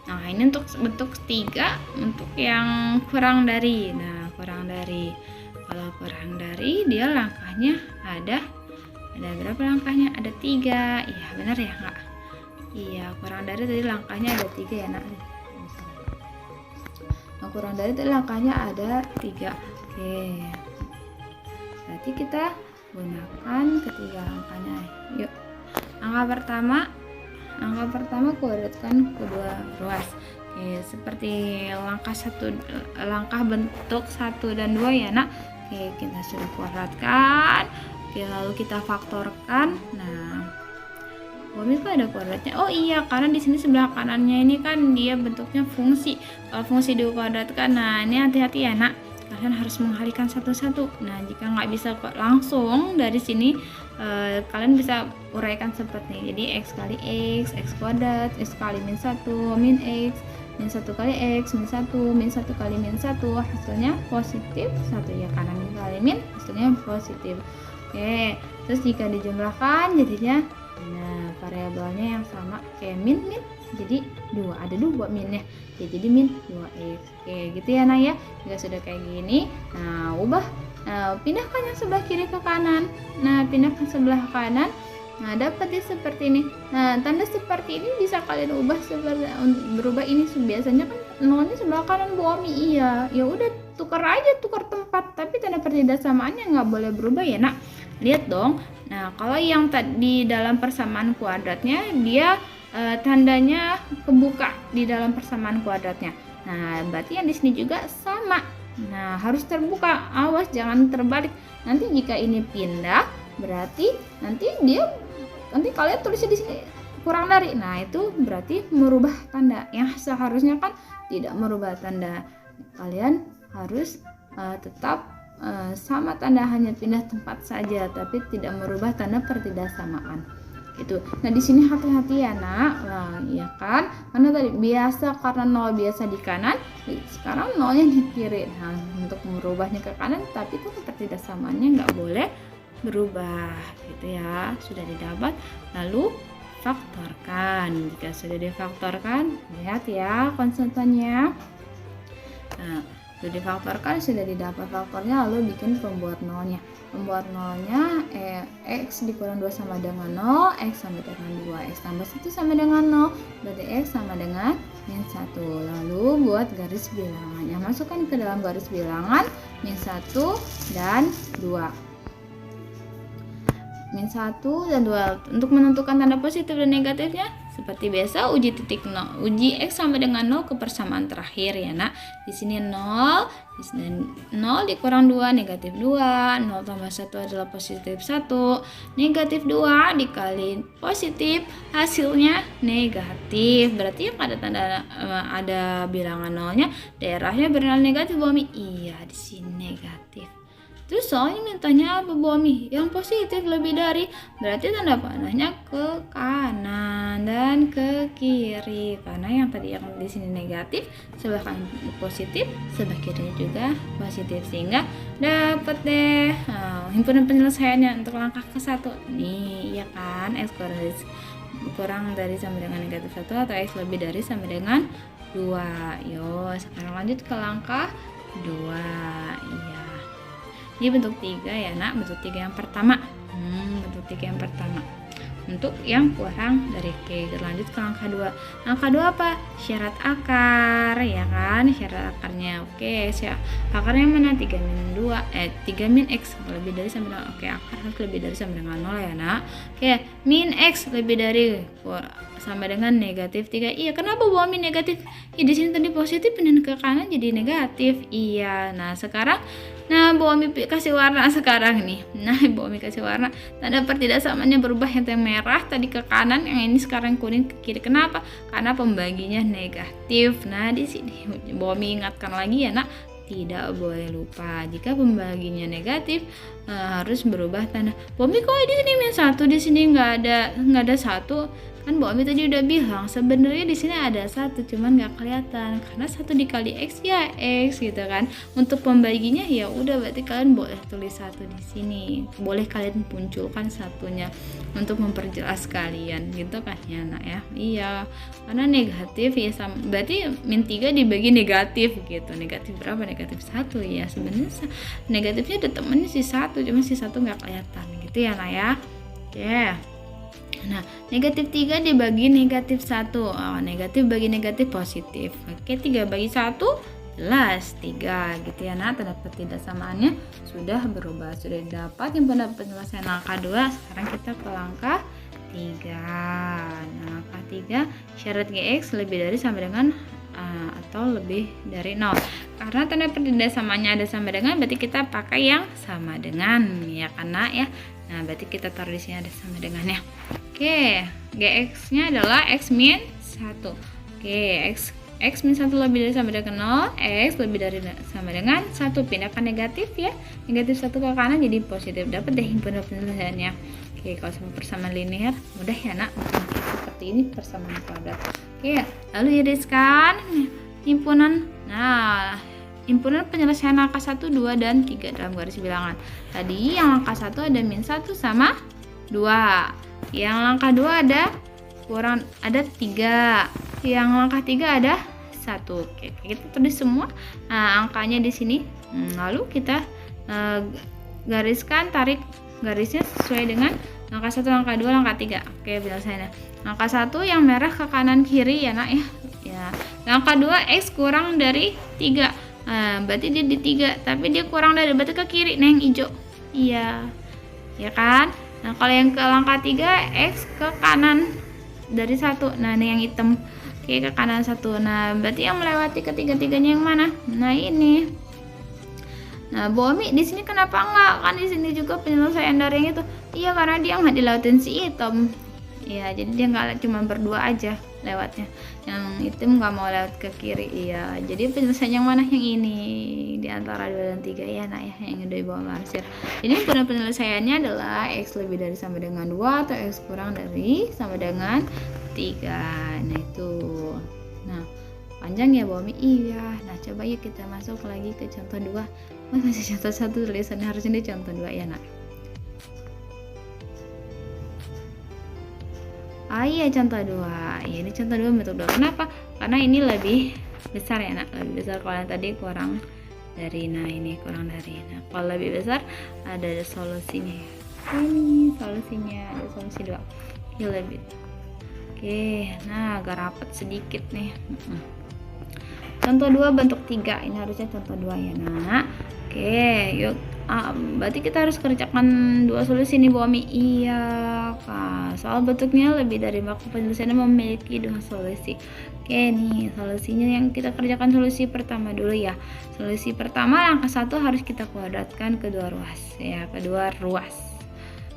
Nah, ini untuk bentuk 3 untuk yang kurang dari. Nah, kurang dari. Kalau kurang dari, dia langkahnya ada berapa langkahnya? Ada 3. Iya, benar ya enggak? Iya, kurang dari tadi langkahnya ada 3 ya nak. Nah, kurang dari tadi langkahnya ada 3. Oke. Berarti kita gunakan ketiga langkahnya. Yuk. Langkah pertama kuadratkan kedua ruas. Oke, seperti langkah bentuk 1 dan 2 ya nak. Oke, kita sudah kuadratkan. Oke, lalu kita faktorkan. Nah, Bumi kok ada kuadratnya? Oh iya, karena di sini sebelah kanannya ini kan dia bentuknya fungsi. Kalau fungsi dikuadratkan, nah ini hati-hati ya nak. Kalian harus mengharikan satu-satu. Nah, jika nggak bisa langsung dari sini, kalian bisa uraikan seperti ini. Jadi x kali x kuadrat, x kali min 1, min x, min 1 kali x, min 1, min 1 kali min 1, hasilnya positif 1 ya, karena min kali min hasilnya positif. Oke, terus jika dijumlahkan jadinya, nah variabelnya yang sama kayak min jadi 2, ada 2 minnya ya, jadi min 2x. Oke gitu ya nak ya. Jika sudah kayak gini, nah pindahkan yang sebelah kiri ke kanan. Nah, pindahkan sebelah kanan. Nah, dapat dia seperti ini. Nah, tanda seperti ini bisa kalian ubah berubah ini. Biasanya kan nolnya sebelah kanan Bumi. Iya, ya udah tukar tempat, tapi tanda pertidaksamaan nggak boleh berubah ya nak. Lihat dong. Nah, kalau yang tadi dalam persamaan kuadratnya dia tandanya kebuka di dalam persamaan kuadratnya. Nah, berarti yang di sini juga sama. Nah, harus terbuka. Awas jangan terbalik. Nanti jika ini pindah, berarti nanti kalian tulisnya di sini kurang dari. Nah, itu berarti merubah tanda. Yang seharusnya kan tidak merubah tanda. Kalian harus tetap sama tanda, hanya pindah tempat saja, tapi tidak merubah tanda pertidaksamaan. Gitu. Nah, di sini hati-hati ya nak. Nah, iya kan? Karena tadi karena 0 biasa di kanan, sekarang 0-nya di kiri. Nah, untuk merubahnya ke kanan, tapi itu pertidaksamaannya nggak boleh berubah, gitu ya. Sudah didapat, lalu faktorkan. Jika sudah difaktorkan, lihat ya konstantannya. Nah, sudah difaktorkan, sudah didapat faktornya, lalu bikin pembuat nolnya. Pembuat nolnya x dikurang 2 sama dengan 0, x sama dengan 2, x tambah 1 sama dengan 0, berarti x sama dengan min 1. Lalu buat garis bilangannya, masukkan ke dalam garis bilangan min 1 dan 2. Min 1 dan 2. Untuk menentukan tanda positif dan negatifnya seperti biasa, uji titik 0. Uji x sama dengan 0 ke persamaan terakhir ya nak. Di sini 0, di sini 0 dikurang 2 negatif 2, 0 tambah 1 adalah positif 1, negatif 2 dikali positif hasilnya negatif. Berarti yang ada tanda ada bilangan nolnya, daerahnya bernilai negatif Bumi. Iya, di sini negatif. Terus soalnya mintanya apa Bumi? Yang positif lebih dari, berarti tanda panahnya ke kanan dan ke kiri. Karena yang tadi yang di sini negatif, sebelah kanan positif, sebelah kiri juga positif, sehingga dapat deh himpunan penyelesaiannya untuk langkah ke-1. Nih, ya kan, x kurang dari sama dengan negatif 1 atau x lebih dari sama dengan 2. Yo, sekarang lanjut ke langkah 2. Iya. Ini bentuk 3 ya nak, bentuk 3 yang pertama. Bentuk 3 yang pertama. untuk yang kurang dari Q. Lanjut ke langkah 2. Langkah 2 apa? Syarat akar, ya kan? Syarat akarnya. Oke, akarnya mana? 3 min X lebih dari sama dengan, oke, akar harus lebih dari sama dengan 0 ya nak. Oke, min X lebih dari sama dengan negatif 3. Iya, kenapa bawa min negatif? Ya, di sini tadi positif, pindah ke kanan jadi negatif. Iya, nah sekarang bawa mi kasih warna sekarang nih. Nah, bawa mi kasih warna. Tanda pertidaksamaannya berubah, yang merah tadi ke kanan, yang ini sekarang kuning ke kiri. Kenapa? Karena pembaginya negatif. Nah, di sini bawa mi ingatkan lagi ya nak, tidak boleh lupa jika pembaginya negatif harus berubah tanda. Bawa mi kok di sini min 1, di sini nggak ada 1. Kan Mbak Ami tadi udah bilang sebenarnya di sini ada 1, cuman nggak kelihatan karena 1 dikali X ya X gitu kan. Untuk pembaginya ya udah, berarti kalian boleh tulis 1 di sini, boleh kalian munculkan satunya untuk memperjelas kalian gitu kan ya nak ya. Iya, karena negatif ya sama, berarti min 3 dibagi negatif gitu. Negatif berapa? Negatif 1 ya. Sebenarnya negatifnya ada temennya si 1, cuma si 1 nggak kelihatan gitu ya nak ya. Oke. Nah, negatif 3 dibagi negatif 1. Negatif bagi negatif positif. Oke, 3 bagi 1 jelas 3 gitu ya. Nah, tanda pertidaksamaannya sudah berubah. Sudah dapat yang penyelesaian langkah 2. Sekarang kita ke langkah 3. Nah, langkah 3, syarat GX lebih dari sama dengan atau lebih dari 0. Karena tanda pertidaksamaannya ada sama dengan, berarti kita pakai yang sama dengan ya karena ya. Nah, berarti kita taruh di sini ada sama dengannya. Oke, GX-nya adalah X min 1. Oke, X min 1 lebih dari sama dengan 0, X lebih dari sama dengan 1. Pindahkan negatif ya. Negatif 1 ke kanan jadi positif. Dapat deh himpunan penyelesaiannya. Oke, kalau semua persamaan linear mudah ya nak. Seperti ini persamaan kuadrat. Oke, lalu iriskan himpunan. Nah, himpunan penyelesaian angka 1, 2, dan 3 dalam garis bilangan. Tadi yang angka 1 ada min 1 sama 2. Yang langkah 2 ada 3. Yang langkah 3 ada 1. Oke, kita tulis semua angkanya di sini. Lalu kita gariskan, tarik garisnya sesuai dengan langkah 1, langkah 2, langkah 3. Oke, biasanya langkah 1 yang merah ke kanan kiri ya nak ya. Langkah 2 X kurang dari 3. Berarti dia di 3, tapi dia kurang dari, berarti ke kiri. Nah, yang hijau. Iya. Ya kan? Nah, kalau yang ke langkah 3 X ke kanan dari 1. Nah, ini yang hitam. Oke, ke kanan 1. Nah, berarti yang melewati ketiga-tiganya yang mana? Nah, ini. Nah, Bomi di sini kenapa enggak? Kan di sini juga penyelesaian dari yang itu. Iya, karena dia nggak dilautin si hitam. Iya, jadi dia nggak cuma berdua aja lewatnya. Yang hitam nggak mau lewat ke kiri. Iya, jadi penyelesaian yang mana? Yang ini di antara 2 dan 3 ya nak ya, yang udah dibawa marsir. Ini penyelesaiannya adalah X lebih dari sama dengan 2 atau X kurang dari sama dengan 3. Nah, itu. Nah, panjang ya Bomi. Iya. Nah, coba yuk kita masuk lagi ke contoh 2. Masih contoh 1 tulisannya, harusnya di contoh 2 ya nak. Iya, contoh 2. Ya, ini contoh 2 bentuk 2. Kenapa? Karena ini lebih besar ya nak, lebih besar. Kalau yang tadi kurang dari, nah ini kurang dari. Nah, kalau lebih besar ada solusinya. Ini solusinya, ada solusi 2. Ini lebih. Oke, nah agak rapat sedikit nih. Contoh 2 bentuk 3. Ini harusnya contoh 2 ya nak. Oke, yuk. Berarti kita harus kerjakan 2 solusi nih Bomi. Iya Kak, soal bentuknya lebih dari maka penyelesaiannya memiliki 2 solusi. Oke nih solusinya, yang kita kerjakan solusi pertama dulu ya. Solusi pertama langkah 1 harus kita kuadratkan kedua ruas ya, kedua ruas.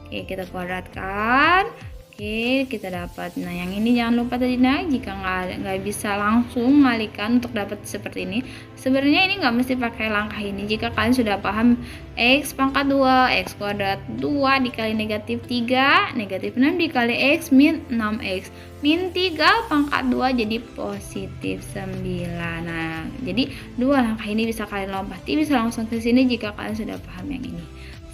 Oke, kita kuadratkan. Oke, kita dapat. Nah, yang ini jangan lupa tadi nah, jika nggak bisa langsung mengalihkan untuk dapat seperti ini. Sebenarnya ini nggak mesti pakai langkah ini. Jika kalian sudah paham X pangkat 2, X kuadrat 2 dikali negatif 3, negatif 6 dikali X min 6X. Min 3 pangkat 2 jadi positif 9. Nah, jadi 2 langkah ini bisa kalian lompati, bisa langsung ke sini jika kalian sudah paham yang ini.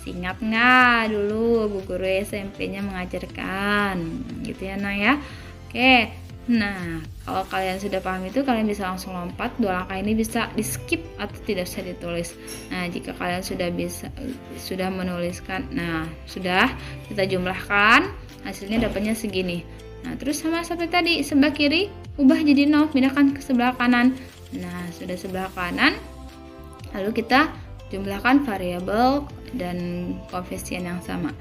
Ingat nggak dulu bu guru SMP-nya mengajarkan gitu ya nah ya. Oke, nah kalau kalian sudah paham itu, kalian bisa langsung lompat. 2 langkah ini bisa di skip atau tidak usah ditulis. Nah, jika kalian sudah menuliskan, nah sudah kita jumlahkan. hasilnya dapatnya segini. Nah, terus sama seperti tadi, sebelah kiri ubah jadi 0, pindahkan ke sebelah kanan. Nah, sudah sebelah kanan, lalu kita jumlahkan variabel dan koefisien yang sama.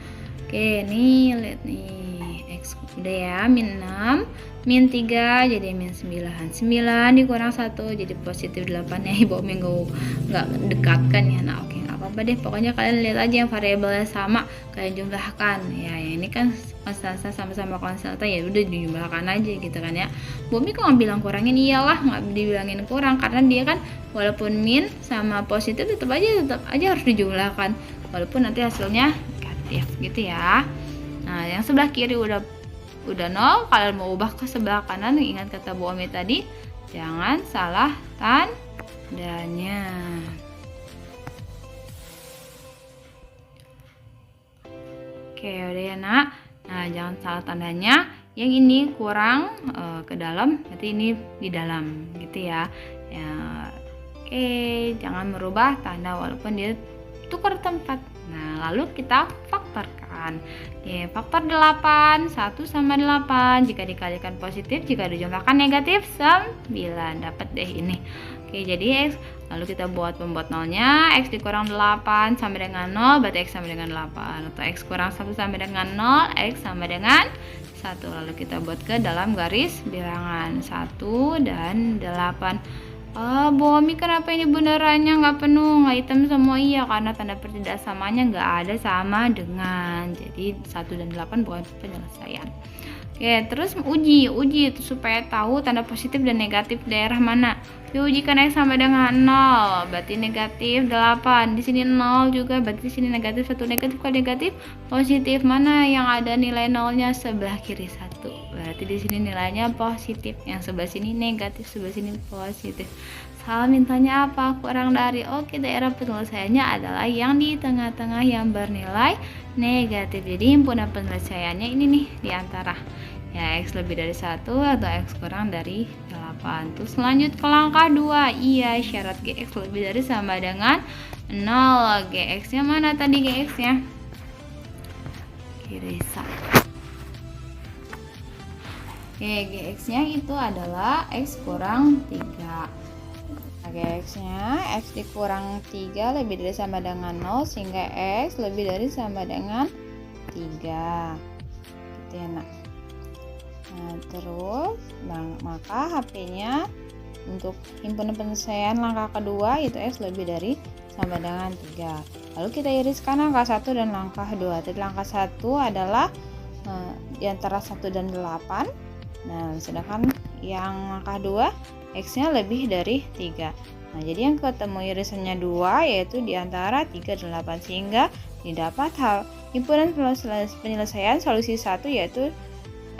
Oke, nih lihat nih, X udah ya, min 6, min 3 jadi min 9. 9 dikurang 1 jadi positif 8 ya, Ibu Minggu nggak dekatkan ya. Nah, oke, nggak apa-apa deh, pokoknya kalian lihat aja yang variabelnya sama, kalian jumlahkan ya. Ini kan konstanta sama-sama konstanta, ya udah dijumlahkan aja gitu kan ya. Bumi kok nggak bilang kurangin? Iyalah, nggak dibilangin kurang karena dia kan walaupun min sama positif tetap aja harus dijumlahkan walaupun nanti hasilnya negatif gitu ya. Nah, yang sebelah kiri udah 0, kalian mau ubah ke sebelah kanan, ingat kata Bu Omi tadi, jangan salah tandanya. Oke, udah ya nak. Nah, jangan salah tandanya. Yang ini kurang ke dalam, berarti ini di dalam gitu ya. Oke, jangan merubah tanda walaupun dia tukar tempat. Nah, lalu kita faktorkan. Oke, faktor 8, 1 sama 8. Jika dikalikan positif, jika dijumlahkan negatif 9. Dapat deh ini. Oke, jadi X, lalu kita buat pembuat nolnya, X dikurang 8 sama dengan 0, berarti X sama dengan 8. Atau X kurang 1 sama dengan 0, X sama dengan 1. Lalu kita buat ke dalam garis bilangan 1 dan 8. Bu Omi, kenapa ini bundarannya nggak penuh, nggak hitam semua? Iya, karena tanda pertidaksamanya nggak ada sama dengan. Jadi 1 dan 8 bukan penyelesaian. Oke, terus uji itu supaya tahu tanda positif dan negatif daerah mana. Diujikan X sama dengan 0, berarti negatif 8. Di sini 0 juga, berarti di sini negatif 1. Negatif kalau negatif, positif. Mana yang ada nilai nolnya? Sebelah kiri 1. Berarti di sini nilainya positif. Yang sebelah sini negatif, sebelah sini positif. Salah mintanya apa? Kurang dari. Oke, daerah penyelesaiannya adalah yang di tengah-tengah yang bernilai negatif. Jadi himpunan penyelesaiannya ini nih di antara ya X lebih dari 1 atau X kurang dari 8. Terus lanjut ke langkah 2. Iya, syarat GX lebih dari sama dengan 0. GX nya mana tadi GX nya? Kiri 1. Oke, GX nya itu adalah X kurang 3. GX nya X dikurang 3 lebih dari sama dengan 0, sehingga X lebih dari sama dengan 3 gitu ya nak. Nah, terus maka HP-nya untuk himpunan penyelesaian langkah kedua yaitu X lebih dari sama dengan 3. Lalu kita iriskan langkah 1 dan langkah 2. Jadi langkah 1 adalah di antara 1 dan 8. Nah, sedangkan yang langkah 2 X-nya lebih dari 3. Nah, jadi yang ketemu irisannya 2 yaitu di antara 3 dan 8, sehingga didapat himpunan penyelesaian solusi 1 yaitu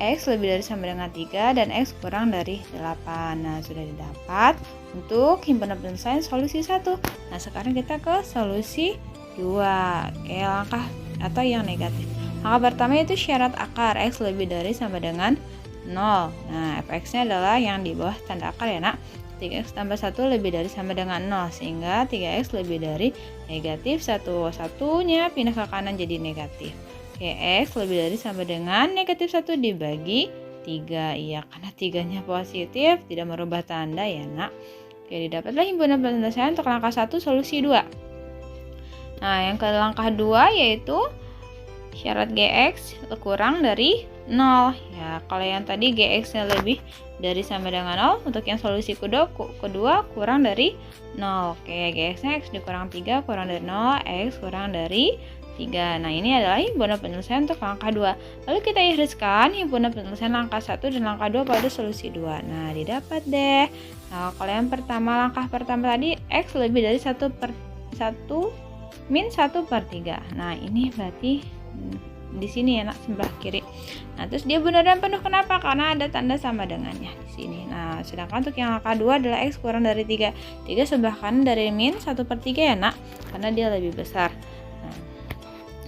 X lebih dari sama dengan 3 dan X kurang dari 8. Nah, sudah didapat untuk himpunan penyelesaian solusi 1. Nah, sekarang kita ke solusi 2. Oke, langkah atau yang negatif. Langkah pertama yaitu syarat akar X lebih dari sama dengan 0. Nah, fx-nya adalah yang di bawah tanda akar ya nak. 3x tambah 1 lebih dari sama dengan 0, sehingga 3x lebih dari negatif 1. Satunya pindah ke kanan jadi negatif. Oke, X lebih dari sama dengan negatif 1 dibagi 3. Iya, karena 3-nya positif, tidak merubah tanda ya nak. Oke, didapatlah himpunan penyelesaian untuk langkah 1 solusi 2. Nah, yang ke langkah 2 yaitu syarat GX kurang dari 0. Ya, kalau yang tadi GX-nya lebih dari sama dengan 0, untuk yang solusi kedua kurang dari 0. Oke, GX-nya X dikurang 3 kurang dari 0, X kurang dari 3. Nah, ini adalah himpunan penyelesaian untuk langkah 2. Lalu kita iriskan himpunan penyelesaian langkah 1 dan langkah 2 pada solusi 2. Nah, didapat deh. Nah, kalau yang pertama, langkah pertama tadi X lebih dari 1 min 1/3. Nah, ini berarti di sini ya nak, sebelah kiri. Nah, terus dia benar dan penuh. Kenapa? Karena ada tanda sama dengannya di sini. Nah, sedangkan untuk yang langkah 2 adalah X kurang dari 3. 3 sebelah kanan dari min 1/3 ya nak, karena dia lebih besar. Nah,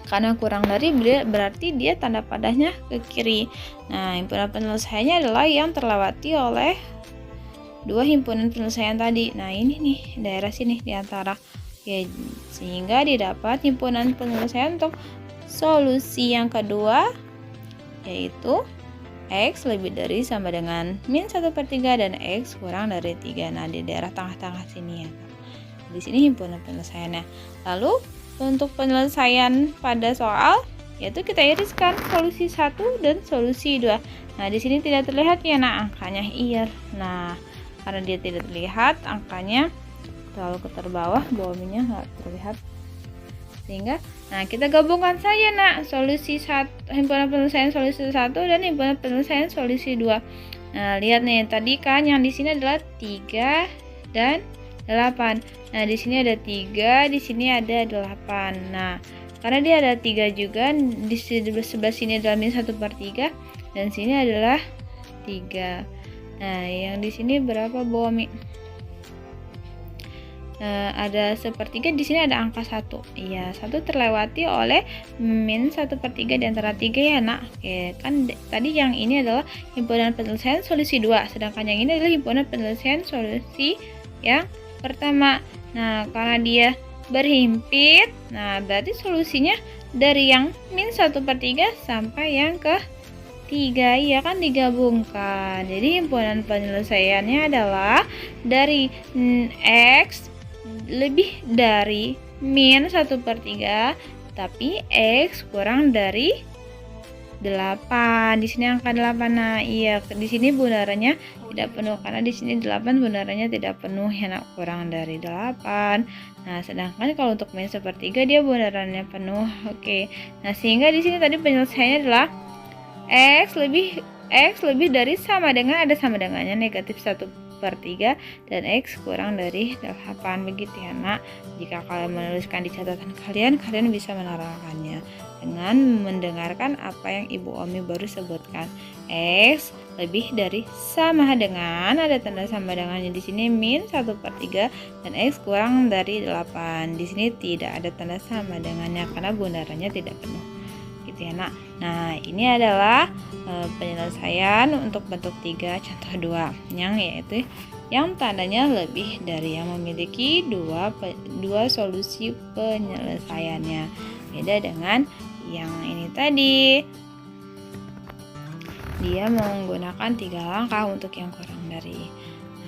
karena kurang dari berarti dia tanda padanya ke kiri. Nah, himpunan penyelesaiannya adalah yang terlewati oleh dua himpunan penyelesaian tadi. Nah, ini nih daerah sini di antara. Oke, sehingga didapat himpunan penyelesaian untuk solusi yang kedua yaitu X lebih dari sama dengan min 1/3 dan X kurang dari 3. Nah, di daerah tengah-tengah sini ya. Di sini himpunan penyelesaiannya. Lalu untuk penyelesaian pada soal yaitu kita iriskan solusi 1 dan solusi 2. Nah, di sini tidak terlihat ya angkanya iya. Nah, karena dia tidak terlihat, angkanya terlalu ke terbawah, bawahnya nggak terlihat. Sehingga kita gabungkan saja solusi himpunan penyelesaian solusi 1 dan himpunan penyelesaian solusi 2. Nah, lihat nih, tadi kan yang di sini adalah 3 dan 8. Nah, di sini ada 3, di sini ada 8. Nah, karena dia ada 3 juga, di sebelah sini adalah min 1/3 dan sini adalah 3. Nah, yang di sini berapa Bomi? Ada 1/3, di sini ada angka 1. Iya, 1 terlewati oleh min 1/3 di antara 3 ya Oke, kan tadi yang ini adalah himpunan penyelesaian solusi 2, sedangkan yang ini adalah himpunan penyelesaian solusi yang pertama. Nah, karena dia berhimpit, nah berarti solusinya dari yang min 1/3 sampai yang ke 3, ya kan, digabungkan. Jadi himpunan penyelesaiannya adalah dari X lebih dari min 1/3 tapi X kurang dari 8. Di sini angka 8. Nah, iya, di sini bundarannya tidak penuh karena di sini 8 bundarannya tidak penuh ya kurang dari 8. Nah, sedangkan kalau untuk min 1/3 dia bundarannya penuh. Oke. Nah, sehingga di sini tadi penyelesaiannya adalah X lebih dari sama dengan, ada sama dengannya, negatif 1/3 dan X kurang dari 8. Begitu ya Jika kalian menuliskan di catatan kalian bisa menerangkannya dengan mendengarkan apa yang Ibu Omi baru sebutkan. X lebih dari sama dengan, ada tanda sama dengannya di sini min 1/3 dan X kurang dari 8. Di sini tidak ada tanda sama dengannya karena bundarannya tidak penuh. Gitu ya Nah, ini adalah penyelesaian untuk bentuk 3 contoh 2 yaitu yang tandanya lebih dari, yang memiliki dua solusi penyelesaiannya. Beda dengan yang ini tadi, dia menggunakan 3 langkah untuk yang kurang dari.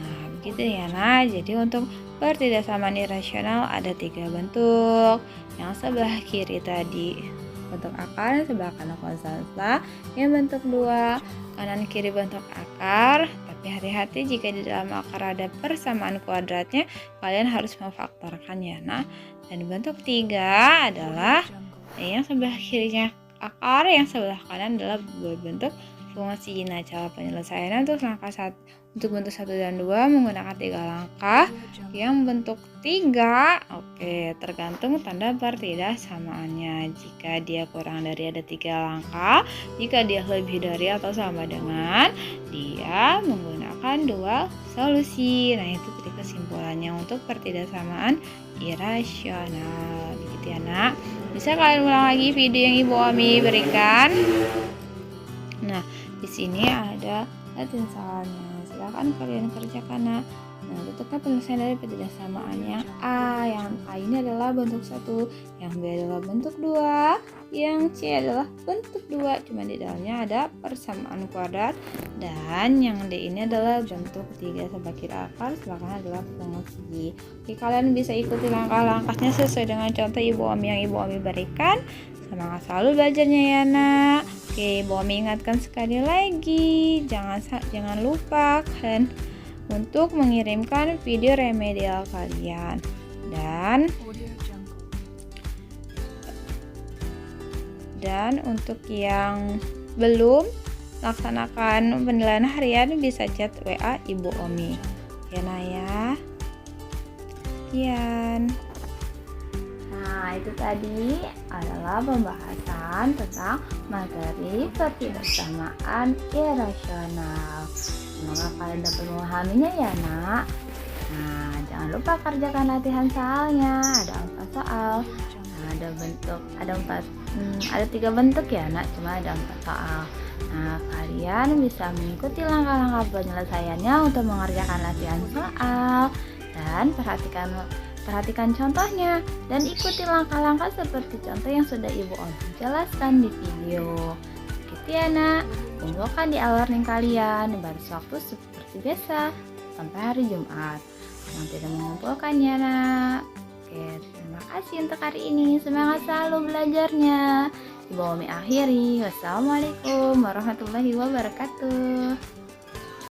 Nah, begitu ya Jadi untuk pertidaksamaan irasional ada 3 bentuk. Yang sebelah kiri tadi bentuk akar, sebelah kanan konstanta, yang bentuk 2 kanan kiri bentuk akar. Tapi hati-hati jika di dalam akar ada persamaan kuadratnya, kalian harus memfaktorkannya Dan bentuk 3 adalah yang sebelah kirinya akar, yang sebelah kanan adalah berbentuk fungsi. Nah, cara penyelesaiannya untuk bentuk 1 dan 2 menggunakan 3 langkah. Yang bentuk 3 tergantung tanda pertidaksamaannya. Jika dia kurang dari, ada 3 langkah. Jika dia lebih dari atau sama dengan, dia menggunakan 2 solusi. Nah, itu tadi kesimpulannya untuk pertidaksamaan irasional. Begitu ya Bisa kalian ulang lagi video yang Ibu Omi berikan. Nah, di sini ada latihan soalnya. Silakan kalian kerjakan Nah, bentuknya penyelesaian dari pertidaksamaan yang A. Yang A ini adalah bentuk 1, yang B adalah bentuk 2, yang C adalah bentuk 2, cuma di dalamnya ada persamaan kuadrat, dan yang D ini adalah bentuk 3 sebelah kiri akar, sebelah kanan adalah fungsi. Oke, kalian bisa ikuti langkah-langkahnya sesuai dengan contoh Ibu Omi yang Ibu Omi berikan. Semangat selalu belajarnya ya Oke, Ibu Omi ingatkan sekali lagi, jangan lupa kan untuk mengirimkan video remedial kalian. Dan untuk yang belum laksanakan penilaian harian bisa chat WA Ibu Omi. Ya. Sekian. Nah, itu tadi adalah pembahasan tentang materi pertidaksamaan irasional. Semoga kalian dapat memahaminya ya Nah, jangan lupa kerjakan latihan soalnya. Ada 4 soal. Ada 3 bentuk ya cuma ada 4 soal. Nah, kalian bisa mengikuti langkah-langkah penyelesaiannya untuk mengerjakan latihan soal. Dan perhatikan contohnya dan ikuti langkah-langkah seperti contoh yang sudah Ibu Omi jelaskan di video. Oke, Oke anak, kumpulkan di e-learning kalian baris waktu seperti biasa sampai hari Jumat. Yang tidak mengumpulkannya nak. Oke, terima kasih untuk hari ini. Semangat selalu belajarnya. Di bawah akhiri. Wassalamualaikum warahmatullahi wabarakatuh.